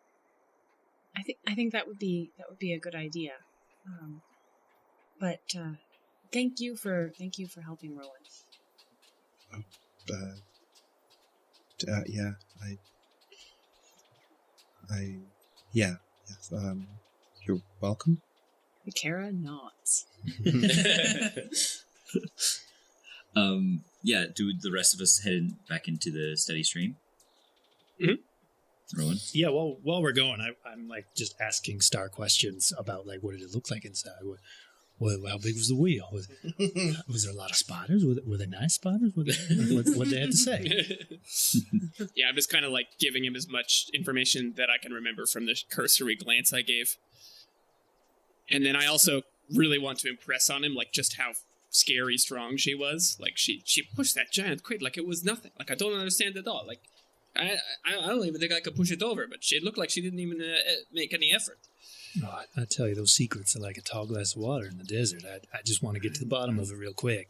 I think that would be a good idea. But thank you for helping Rowan. You're welcome. Cara nods. Yeah, do the rest of us head back into the steady stream? Rowan? Yeah, well, while we're going, I'm like just asking Star questions about like what did it look like inside? How big was the wheel? Was there a lot of spiders? Were they nice spiders? What they had to say? Yeah, I'm just kind of like giving him as much information that I can remember from the cursory glance I gave. And then I also really want to impress on him like just how scary strong she was. Like she pushed that giant crate like it was nothing. Like I don't understand at all. Like I don't even think I could push it over, but she looked like she didn't even make any effort. Oh, I tell you, those secrets are like a tall glass of water in the desert. I just want to get to the bottom of it real quick.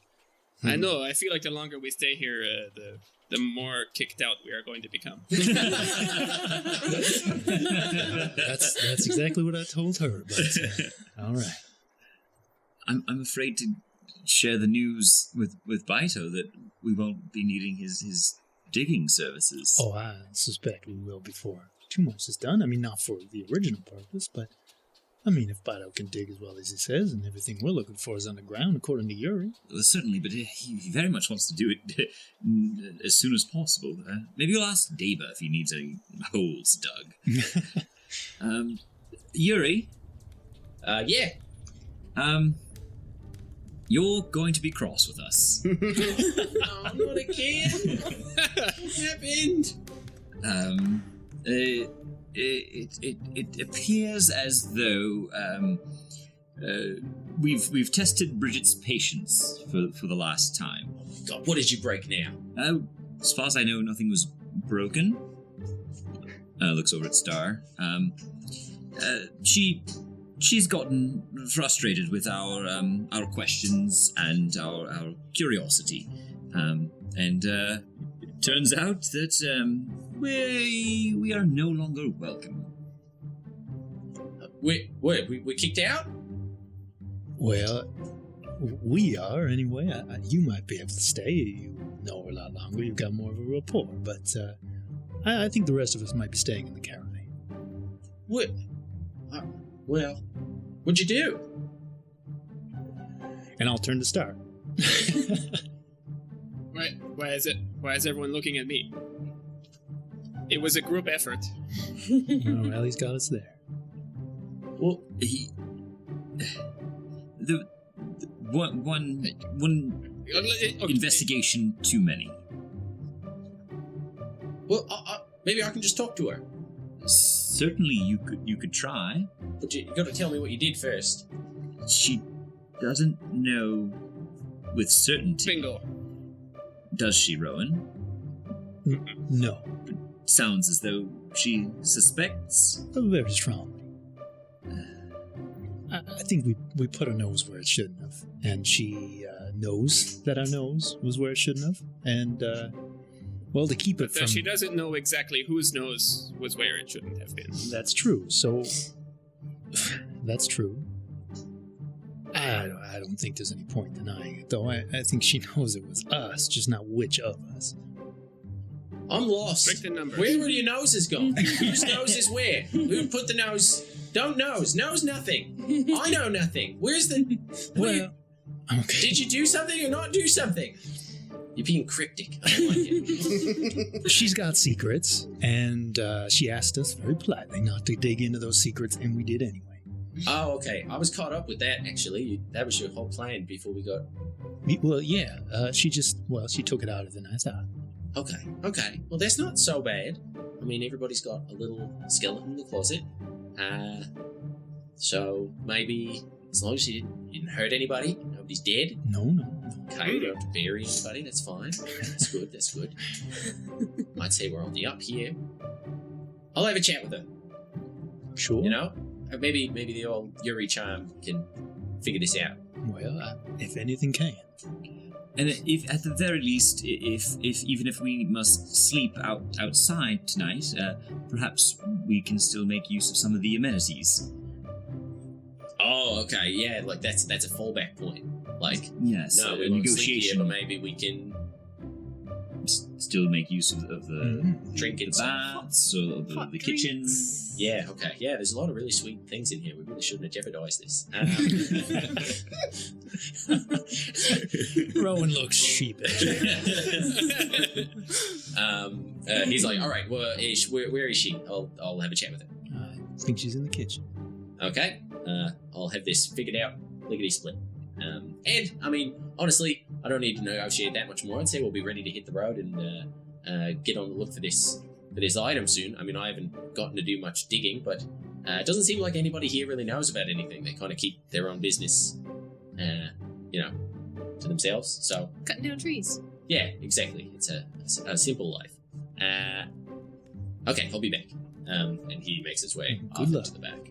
I know. I feel like the longer we stay here, the more kicked out we are going to become. That's exactly what I told her. But all right. I'm afraid to share the news with Baito that we won't be needing his digging services. Oh, I suspect we will before too much is done. I mean, not for the original purpose, but I mean, if Baito can dig as well as he says, and everything we're looking for is underground, according to Yuri. Well, certainly, but he very much wants to do it as soon as possible. Maybe you'll ask Deva if he needs any holes dug. Yuri? Yeah. You're going to be cross with us. Oh, not again. What happened? It appears as though we've tested Bridgette's patience for the last time. God, what did you break now? As far as I know, nothing was broken. Looks over at Star. She's gotten frustrated with our questions and our curiosity, and it turns out that we are no longer welcome. We kicked out? Well, we are anyway. You might be able to stay. You know her a lot longer. You've got more of a rapport. But I think the rest of us might be staying in the caravan. What? Well, what'd you do? And I'll turn to Star. Why is everyone looking at me? It was a group effort. Well, he's got us there. Well, one investigation too many. Well, maybe I can just talk to her. Certainly, you could try. But you got to tell me what you did first. She doesn't know with certainty. Bingo. Does she, Rowan? No. Sounds as though she suspects. Very strongly. I think we put our nose where it shouldn't have. And she knows that our nose was where it shouldn't have. And, well, to keep it from... She doesn't know exactly whose nose was where it shouldn't have been. That's true. So, that's true. I don't think there's any point denying it, though. I think she knows it was us, just not which of us. I'm lost. Break the numbers. Where would your noses go? Whose nose is where? Who put the nose? Don't knows. Knows nothing. I know nothing. Where's the... Well, okay. Did you do something or not do something? You're being cryptic. I don't like it. She's got secrets, and she asked us very politely not to dig into those secrets, and we did anyway. Oh, okay. I was caught up with that, actually. That was your whole plan before we got... Well, yeah. She took it out of the nice eye. Okay. Well, that's not so bad. I mean, everybody's got a little skeleton in the closet. So maybe as long as you didn't hurt anybody, nobody's dead. No. Okay, you don't have to bury anybody. That's fine. That's good. Might say we're on the up here. I'll have a chat with her. Sure. You know, maybe the old Yuri charm can figure this out. Well, if anything can. And if, at the very least, if even if we must sleep outside tonight, perhaps we can still make use of some of the amenities. Oh, okay, yeah, like that's a fallback point. Like, yes, no, a we won't sleep negotiation. here, but maybe we can still make use of the drink and the baths or the kitchen. Yeah, okay, yeah. There's a lot of really sweet things in here. We really shouldn't have jeopardized this. Rowan looks sheepish. He's like, all right, well, where is she? I'll have a chat with her. I think she's in the kitchen. Okay, I'll have this figured out, lickety split. And I mean, honestly, I don't need to negotiate that much more. I'd say we'll be ready to hit the road and get on the look for this item soon. I mean, I haven't gotten to do much digging, but it doesn't seem like anybody here really knows about anything. They kind of keep their own business, to themselves. So Cutting down trees. yeah, exactly. It's a simple life. Okay, I'll be back. And he makes his way Good off luck. into the back.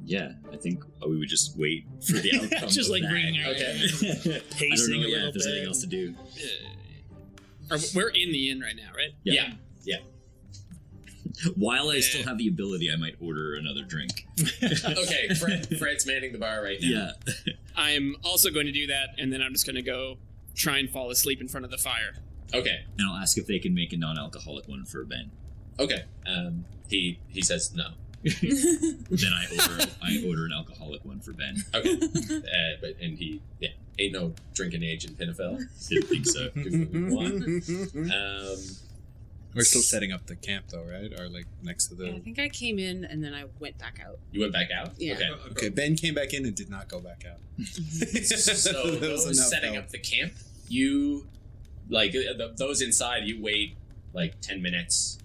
Yeah, I think we would just wait for the outcome. Just of like that. bringing her Okay. I don't pacing know a little if there's bit. anything else to do. We're in the inn right now, right? Yeah. While I still have the ability, I might order another drink. Okay, Fred's manning the bar right now. Yeah. I'm also going to do that, and then I'm just going to go try and fall asleep in front of the fire. Okay. And I'll ask if they can make a non-alcoholic one for Ben. Okay. He says no. Then I order an alcoholic one for Ben. Okay. But he ain't no drinking age in Pinafel. Didn't think so. We're still setting up the camp, though, right? Or like next to the. I think I came in and then I went back out. You went back out? Yeah. Okay. Okay, Ben came back in and did not go back out. So That was those enough setting help. up the camp, you those inside, you wait like 10 minutes,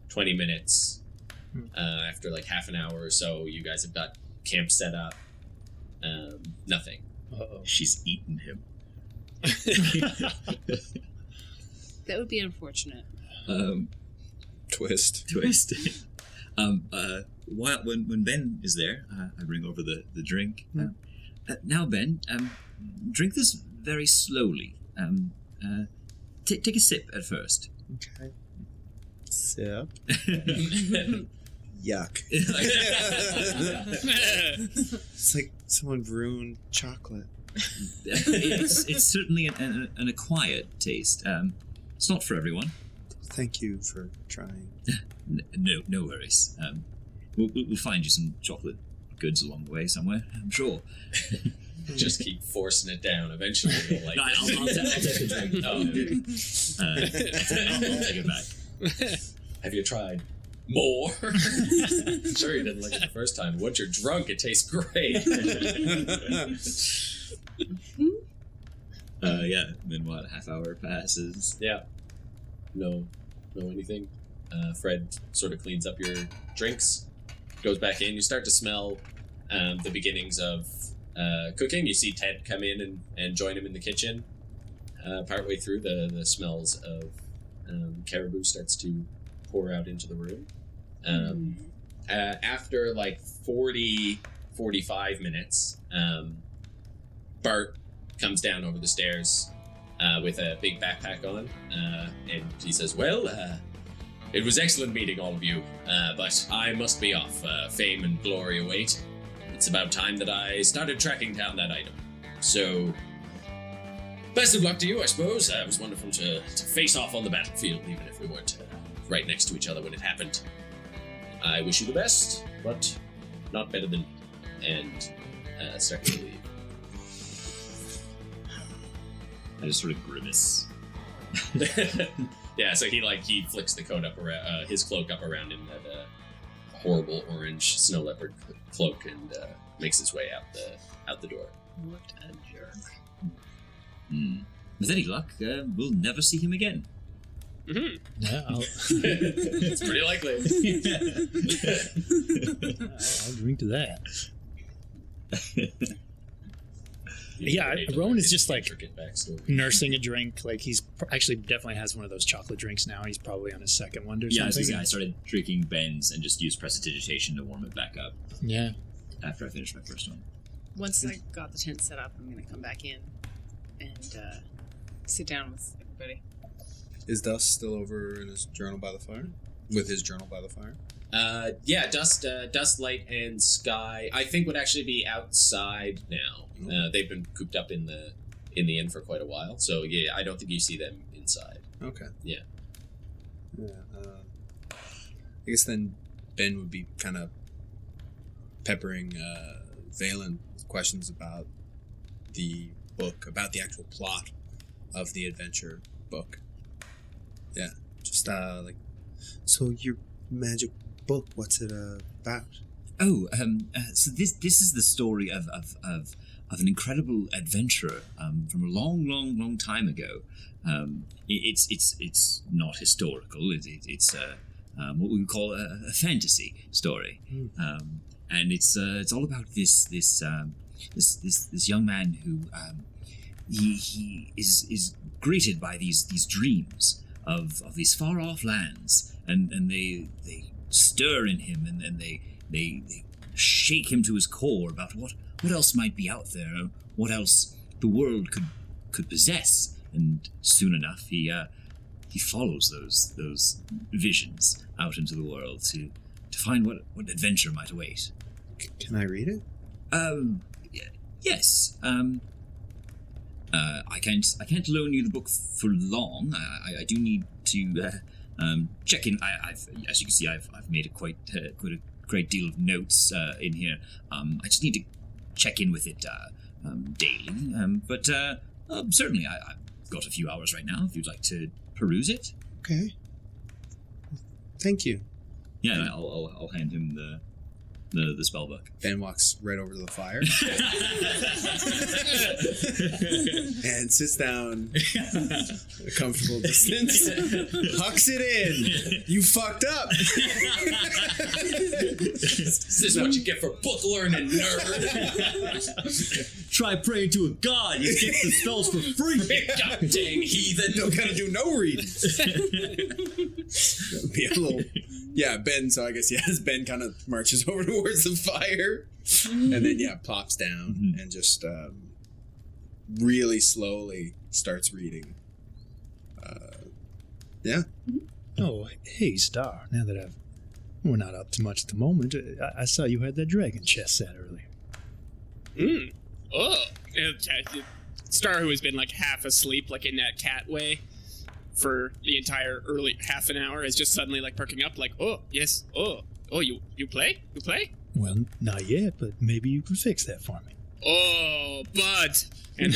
20 minutes. After like half an hour or so, you guys have got camp set up. Nothing. Uh-oh. She's eaten him. That would be unfortunate. Twist. When Ben is there, I bring over the drink. Now, Ben, drink this very slowly. Take a sip at first. Okay. Sip. Yuck. It's like someone ruined chocolate. It's certainly an acquired taste. It's not for everyone. Thank you for trying. No worries. We'll find you some chocolate goods along the way somewhere, I'm sure. Just keep forcing it down. Eventually, you'll like. No, I'll take the drink. Oh, dude. I'll take it back. Have you tried more? Sure, you didn't like it the first time. Once you're drunk, it tastes great. Yeah. Then what? A half hour passes. Yeah. No anything. Fred sort of cleans up your drinks, goes back in. You start to smell the beginnings of cooking. You see Ted come in and join him in the kitchen. Partway through, the smells of caribou starts to pour out into the room. After like 45 minutes, Bart comes down over the stairs with a big backpack on, and he says, well, it was excellent meeting all of you, but I must be off. Fame and glory await. It's about time that I started tracking down that item. So, best of luck to you, I suppose. It was wonderful to face off on the battlefield, even if we weren't right next to each other when it happened. I wish you the best, but not better than me. And start to leave. I just sort of grimace. Yeah, so he flicks the coat up around his cloak up around him, that horrible orange snow leopard cloak, and makes his way out the door. What a jerk. With any luck, we'll never see him again. Mm-hmm. Yeah, It's pretty likely. I'll drink to that. Yeah, need to Rowan learn is just like intricate backstory. nursing a drink. Like he's actually definitely has one of those chocolate drinks now. He's probably on his second one or something. I started drinking Ben's and just used prestidigitation to warm it back up. Yeah. After I finished my first one. Once I got the tent set up, I'm going to come back in and sit down with everybody. Is Dust still over in his journal by the fire? With his journal by the fire? Yeah, Dust, Light, and Sky, I think would actually be outside now. They've been cooped up in the inn for quite a while, so yeah, I don't think you see them inside. Okay. Yeah. Yeah. I guess then Ben would be kind of peppering Vaelin with questions about the book, about the actual plot of the adventure book. Yeah. Just like, so your magic book, what's it about? Oh, so this is the story of an incredible adventurer from a long time ago. It's not historical. It's what we would call a fantasy story, and it's all about this young man who he is greeted by these dreams of these far off lands, and they stir in him, and they shake him to his core about what else might be out there, what else the world could possess. And soon enough, he follows those visions out into the world to find what adventure might await. Can I read it? Yes. I can't loan you the book for long. I do need to check in. I've as you can see, I've made quite a great deal of notes in here. I just need to check in with it daily. But certainly, I've got a few hours right now if you'd like to peruse it. Okay. Thank you. Yeah, and I'll hand him the spell book. Ben walks right over to the fire and sits down a comfortable distance, hucks it in. You fucked up. This is what you get for book learning, nerd. Try praying to a god, you get the spells for free. God dang heathen. Don't gotta do no reading. Be a little... Yeah, Ben, so I guess, yes, Ben kind of marches over towards the fire and then, plops down and just really slowly starts reading. Oh, hey, Star. Now that we're not up to much at the moment, I saw you had that dragon chest set earlier. Oh. Star, who has been like half asleep, like in that cat way for the entire early half an hour, is just suddenly like perking up like, oh, yes, oh, you play? You play? Well, not yet, but maybe you can fix that for me. Oh, bud. And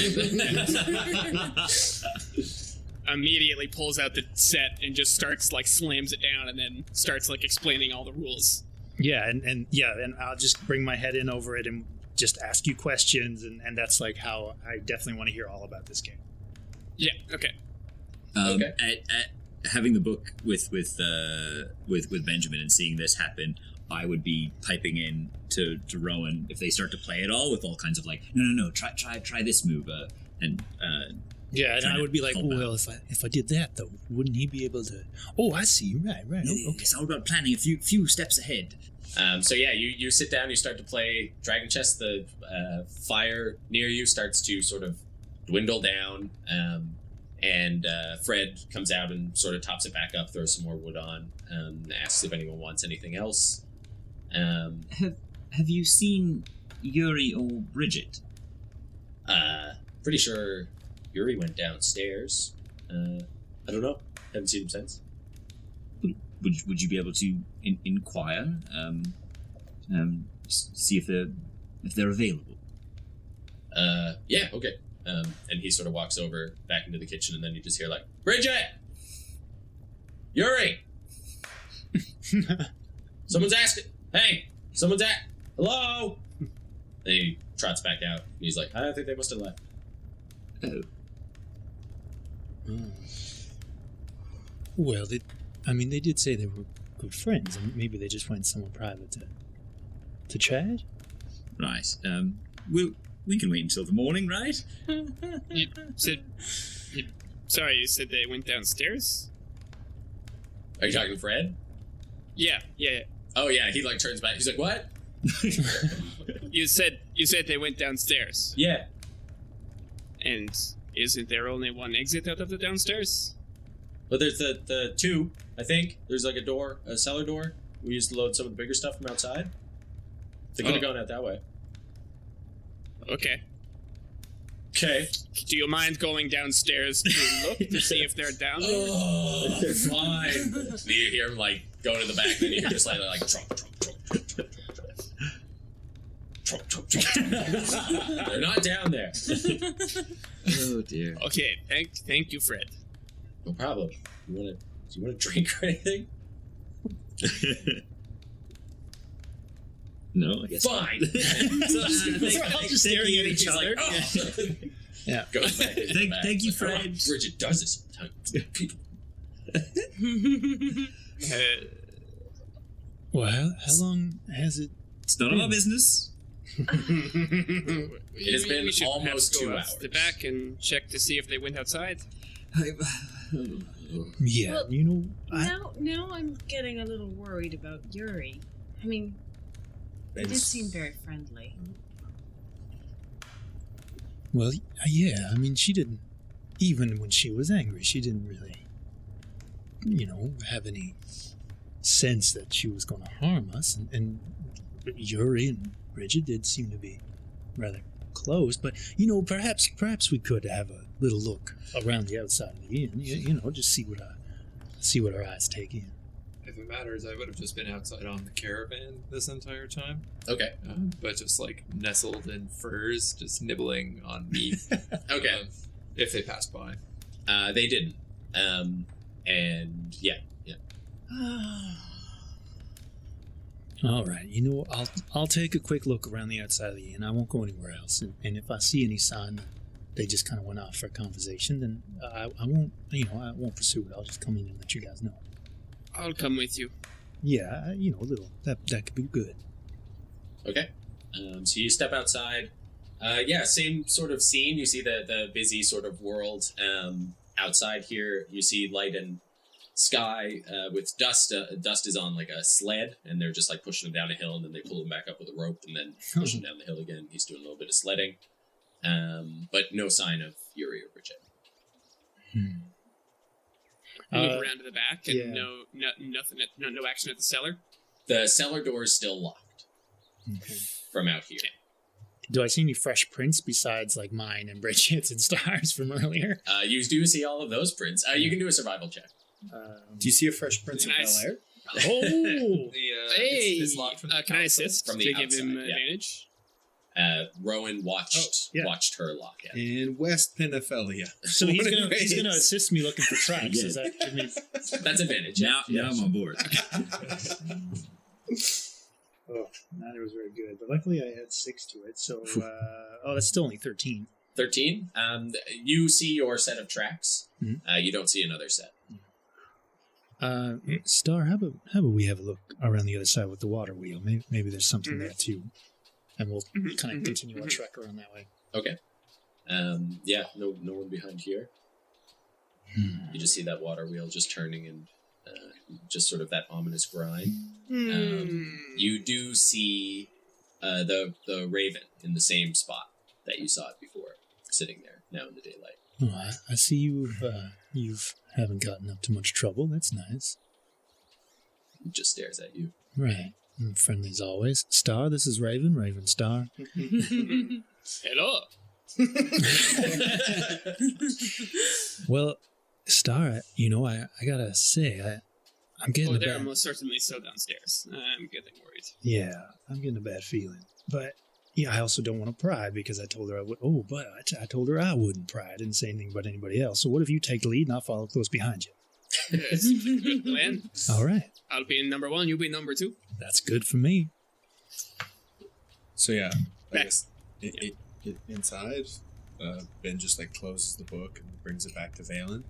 immediately pulls out the set and just starts like slams it down and then starts like explaining all the rules. Yeah, and I'll just bring my head in over it and just ask you questions, and that's like how I definitely want to hear all about this game. Yeah, okay. Okay. At having the book with Benjamin and seeing this happen, I would be piping in to Rowan if they start to play at all with all kinds of like, no, try this move, and I would be like, well, if I did that though, wouldn't he be able to? Oh, I see. Right. Okay. It's all about planning a few steps ahead. So you sit down, you start to play Dragon Chess. The fire near you starts to sort of dwindle down. And Fred comes out and sort of tops it back up, throws some more wood on, asks if anyone wants anything else. Have you seen Yuri or Bridgette? Pretty sure Yuri went downstairs. I don't know. Haven't seen him since. Would you be able to inquire? See if they're available. Yeah. Okay. And he sort of walks over back into the kitchen, and then you just hear like, Bridgette! Yuri! Someone's asking. Hey! Someone's at. Hello! Then he trots back out, and he's like, I think they must have left. Oh. Well, they did say they were good friends, and maybe they just went somewhere private to chat. Right. We can wait until the morning, right? Sorry, you said they went downstairs? Are you talking to Fred? Yeah. Oh yeah, he like turns back. He's like, "What?" You said they went downstairs. Yeah. And isn't there only one exit out of the downstairs? Well, there's the two. I think there's like a cellar door. We used to load some of the bigger stuff from outside. They could have gone out that way. Okay. Okay. Do you mind going downstairs to look to see if they're down there? Oh, they're fine. You hear him like go to the back, then you hear just like trump. They're not down there. Oh dear. Okay, thank you, Fred. No problem. Do you want to drink or anything? No, I guess Fine. We're all just staring at each other. Yeah. Goes back into the bag. Thank you, It's like, Fred. "Oh, Bridgette does this sometimes. Well, how long has it? It's none of our business. It has been We should perhaps almost go 2 out hours. the back and check to see if they went outside. Yeah, Well, you know, Now I'm getting a little worried about Yuri. I mean, he did seem very friendly. well, yeah. I mean, she didn't. Even when she was angry, she didn't really, have any sense that she was going to harm us. And Yuri and Bridgette did seem to be rather close. But perhaps we could have a little look around the outside of the inn. Just see what our eyes take in. If it matters, I would have just been outside on the caravan this entire time. Okay. But just like nestled in furs, just nibbling on meat. Okay. If they passed by. They didn't. And yeah. All right, I'll take a quick look around the outside of the inn. I won't go anywhere else. And if I see any sign that they just kind of went off for a conversation, then I won't pursue it. I'll just come in and let you guys know. I'll come with you. Yeah, a little that could be good. Okay. So you step outside. Same sort of scene. You see the busy sort of world outside here. You see light and sky with dust. Dust is on like a sled, and they're just like pushing him down a hill, and then they pull him back up with a rope, and then push him down the hill again. He's doing a little bit of sledding, but no sign of Yuri or Bridgette. Move around to the back, and yeah. no action at the cellar. The cellar door is still locked Okay. from out here. Do I see any fresh prints besides like mine and Bridgette's and Stars from earlier? You do see all of those prints. You can do a survival check. Do you see a fresh Prince Nice. of Bel Air? Oh, Hey, it's locked from the can I outside. assist From the to give him outside, yeah. advantage? Rowan watched her lock it. In West Penophelia. so he's What gonna it he's gonna is. assist me looking for tracks. Yeah. Is that? I mean, That's advantage. Now I'm on board. oh, neither was very good, but luckily I had 6 to it. So, that's still only 13. 13. You see your set of tracks. Mhm. You don't see another set. Star, how about we have a look around the other side with the water wheel? Maybe there's something there too, and we'll kind of continue our trek around that way. Okay. No one behind here. You just see that water wheel just turning and just sort of that ominous grind. You do see the raven in the same spot that you saw it before, sitting there now in the daylight. Oh, I see you haven't gotten up to much trouble. That's nice. It just stares at you. Right. Friendly as always. Star, this is Raven. Raven Star. Hello. Well, Star, I gotta say, I'm getting They're bad. most certainly still downstairs. I'm getting worried. Yeah, I'm getting a bad feeling. But I also don't want to pry because I told her I would. Oh, but I told her I wouldn't pry. I didn't say anything about anybody else. So what if you take the lead and I'll follow close behind you? Yes, good plan. All right. I'll be in number 1, you'll be in number 2. That's good for me. So yeah, I Back. guess inside, Ben just like closes the book and brings it back to Vaelin.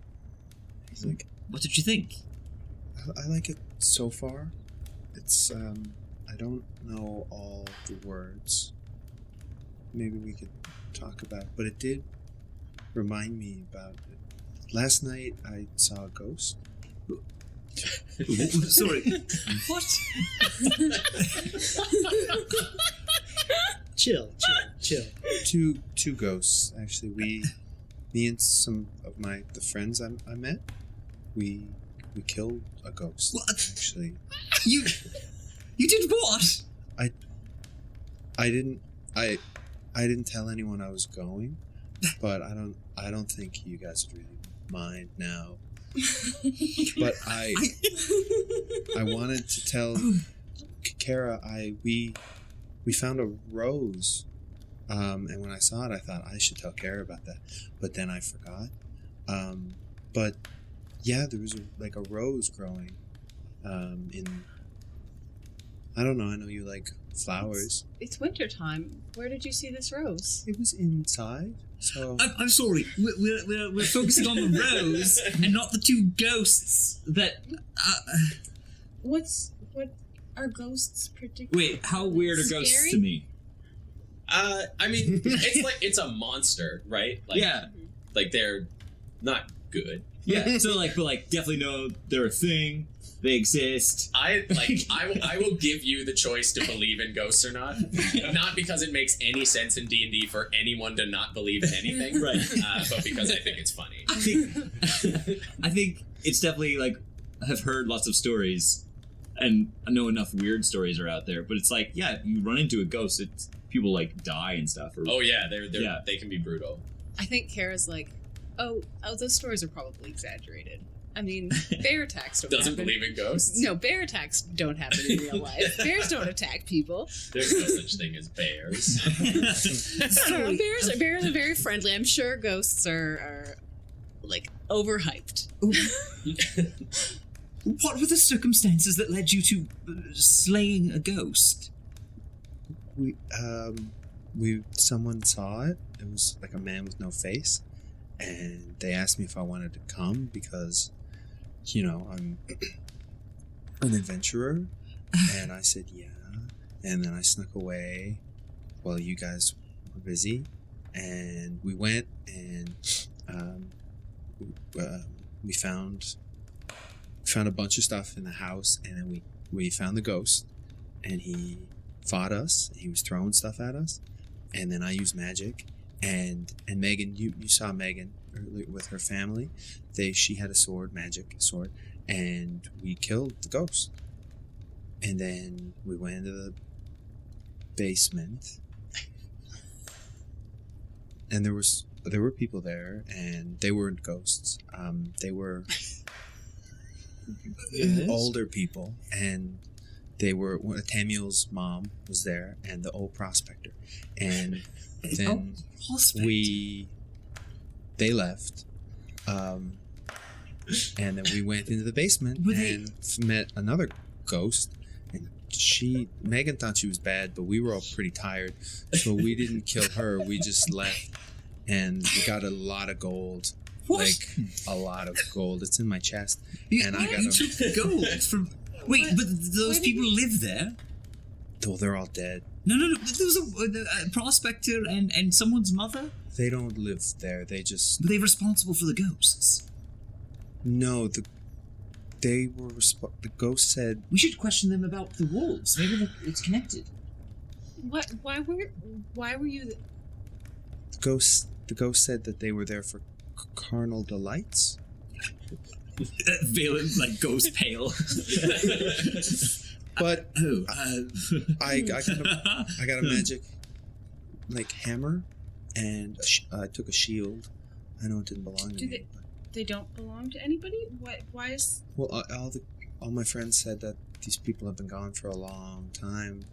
He's like, What did you think? I like it so far. It's I don't know all the words, maybe we could talk about. But it did remind me about it. Last night I saw a ghost. Sorry. What? Chill. Two ghosts actually. Me and some of the friends I met, we killed a ghost. What? Actually, You did what? I didn't tell anyone I was going, but I don't think you guys would really mind now. But I wanted to tell Cara, we found a rose, and when I saw it, I thought I should tell Cara about that, but then I forgot. But yeah, there was a rose growing, in. I don't know. I know you like flowers. It's winter time. Where did you see this rose? It was inside. So I'm sorry. We're focusing on the rose and not the two ghosts that. What are ghosts particularly? Wait, how weird are ghosts Scary? to me? I mean, it's a monster, right? Like, Yeah. Like they're not good. Yeah. So but definitely know they're a thing. They exist. I will give you the choice to believe in ghosts or not. Not because it makes any sense in D&D for anyone to not believe in anything, Right. But because I think it's funny. I think it's definitely I've heard lots of stories, and I know enough weird stories are out there. But it's you run into a ghost, it's people die and stuff. Or, Oh yeah, they can be brutal. I think Kara's oh, those stories are probably exaggerated. I mean, bear attacks don't Doesn't happen. believe in ghosts. No, bear attacks don't happen in real life. Bears don't attack people. There's no such thing as bears. I don't know, bears are very friendly. I'm sure ghosts are overhyped. What were the circumstances that led you to slaying a ghost? Someone saw it. It was a man with no face, and they asked me if I wanted to come because, I'm an adventurer, and I said yeah, and then I snuck away while you guys were busy, and we went and we found a bunch of stuff in the house, and then we found the ghost, and he fought us. He was throwing stuff at us, and then I used magic, and Megan, you saw Megan earlier with her family. She had a magic sword, and we killed the ghost. And then we went into the basement, and there were people there, and they weren't ghosts. They were older people, and they were. Tamuel's mom was there, and the old prospector, and then they left, and then we went into the basement and met another ghost. And Megan thought she was bad, but we were all pretty tired, so we didn't kill her. We just left, and we got a lot of gold. What? A lot of gold. It's in my chest, and I got You took gold from. Wait, but those people live there? Well, they're all dead. No. There was a prospector and someone's mother. They don't live there. They just. Were they responsible for the ghosts? No, the ghost said We should question them about the wolves. Maybe it's connected. What? Why were you? the ghost said that they were there for carnal delights. Vaelin goes pale. But I got a magic hammer, and I took a shield. I know it didn't belong to me. They don't belong to anybody? Why is... Well, all my friends said that these people have been gone for a long time.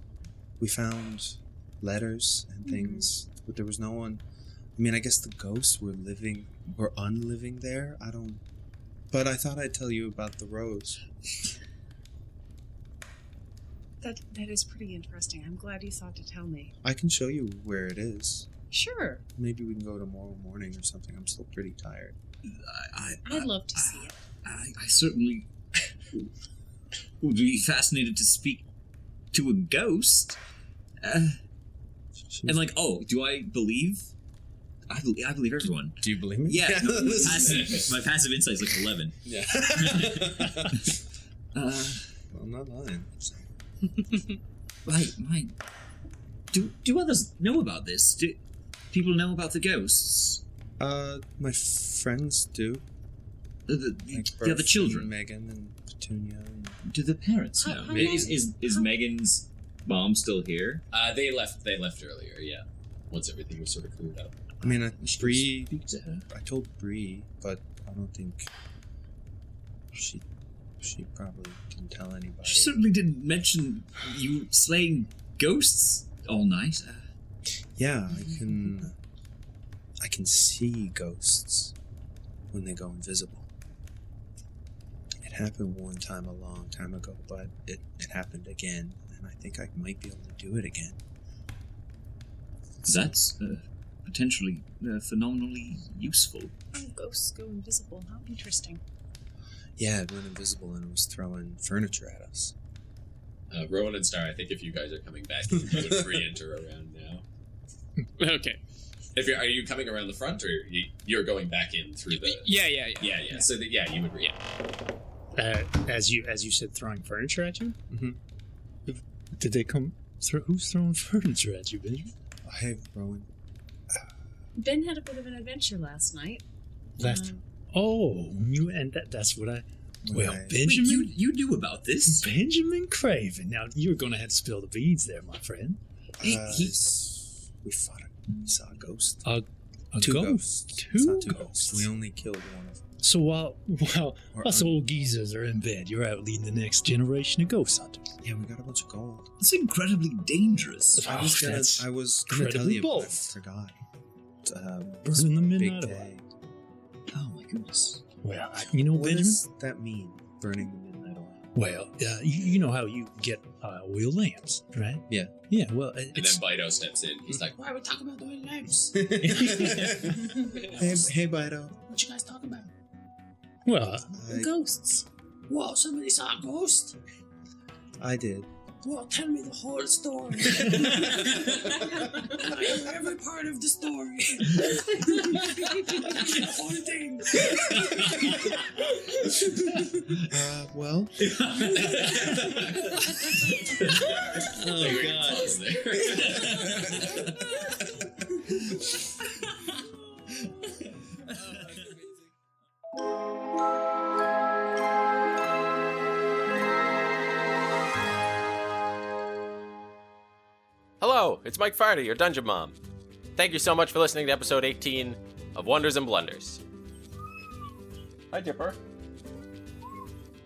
We found letters and things, but there was no one. I mean, I guess the ghosts were unliving there. I don't. But I thought I'd tell you about the rose. That is pretty interesting. I'm glad you thought to tell me. I can show you where it is. Sure. Maybe we can go tomorrow morning or something. I'm still pretty tired. I'd love to see it. I certainly would be fascinated to speak to a ghost. And like, oh, do I believe? I believe everyone. Do you believe me? Yeah. No, my passive insight is like 11. Yeah. Well, I'm not lying. So. Right. Do others know about this? Do people know about the ghosts? My friends do. The other children? Megan and Petunia. Do the parents know? Is Megan's mom still here? They left earlier, yeah. Once everything was sort of cleared up. I mean, Bree. Speak to her. I told Bree, but I don't think she probably didn't tell anybody. She certainly didn't mention you slaying ghosts all night. Yeah, I can see ghosts when they go invisible. It happened one time a long time ago, but it happened again, and I think I might be able to do it again. That's potentially phenomenally useful. Oh, ghosts go invisible. How interesting. Yeah, it went invisible and it was throwing furniture at us. Rowan and Star, I think if you guys are coming back, you would re-enter around now. Okay. Are you coming around the front, or you're going back in through the? Yeah. So you would re-enter. As you said, throwing furniture at you. Mm-hmm. Did they come? Who's throwing furniture at you, Benjamin? Hey, Rowan. Ben had a bit of an adventure last night. That's what I. Well, Right. Benjamin, Wait, you knew about this? Benjamin Craven. Now you're going to have to spill the beans there, my friend. We fought. We saw a ghost. A Two ghost. ghosts. Two It's not two ghosts. We only killed one of them. So while Or us old geezers are in bed, you're out leading the next generation of ghost hunters. Yeah, we got a bunch of gold. It's incredibly dangerous. Oh, I was gonna incredibly tell you, but I bold. forgot. Burning the Big midnight oil. day. Oh my goodness. Well, What Benjamin. does that mean? Burning the midnight oil. Well, you know how you get oil lamps, right? Yeah. Yeah. Well, And it's then Bido steps in. He's like, "Why are we talking about the oil lamps? Hey, Bido. What you guys talking about? well. Ghosts. Whoa, somebody saw a ghost? I did. Well, tell me the whole story. I hear every part of the story. The whole thing. Well. Oh, God. Hello, it's Mike Fardy, your Dungeon Mom. Thank you so much for listening to episode 18 of Wonders and Blunders. Hi, Dipper.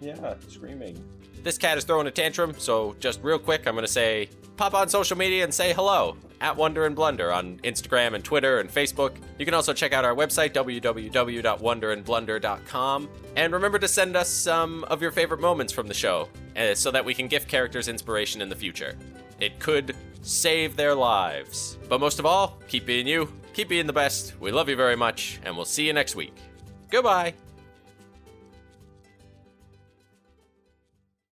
Yeah, screaming. This cat is throwing a tantrum, so just real quick, I'm going to say, pop on social media and say hello, at Wonder and Blunder on Instagram and Twitter and Facebook. You can also check out our website, www.wonderandblunder.com. And remember to send us some of your favorite moments from the show, so that we can give characters inspiration in the future. It could save their lives. But most of all, keep being you, keep being the best. We love you very much, and we'll see you next week. Goodbye.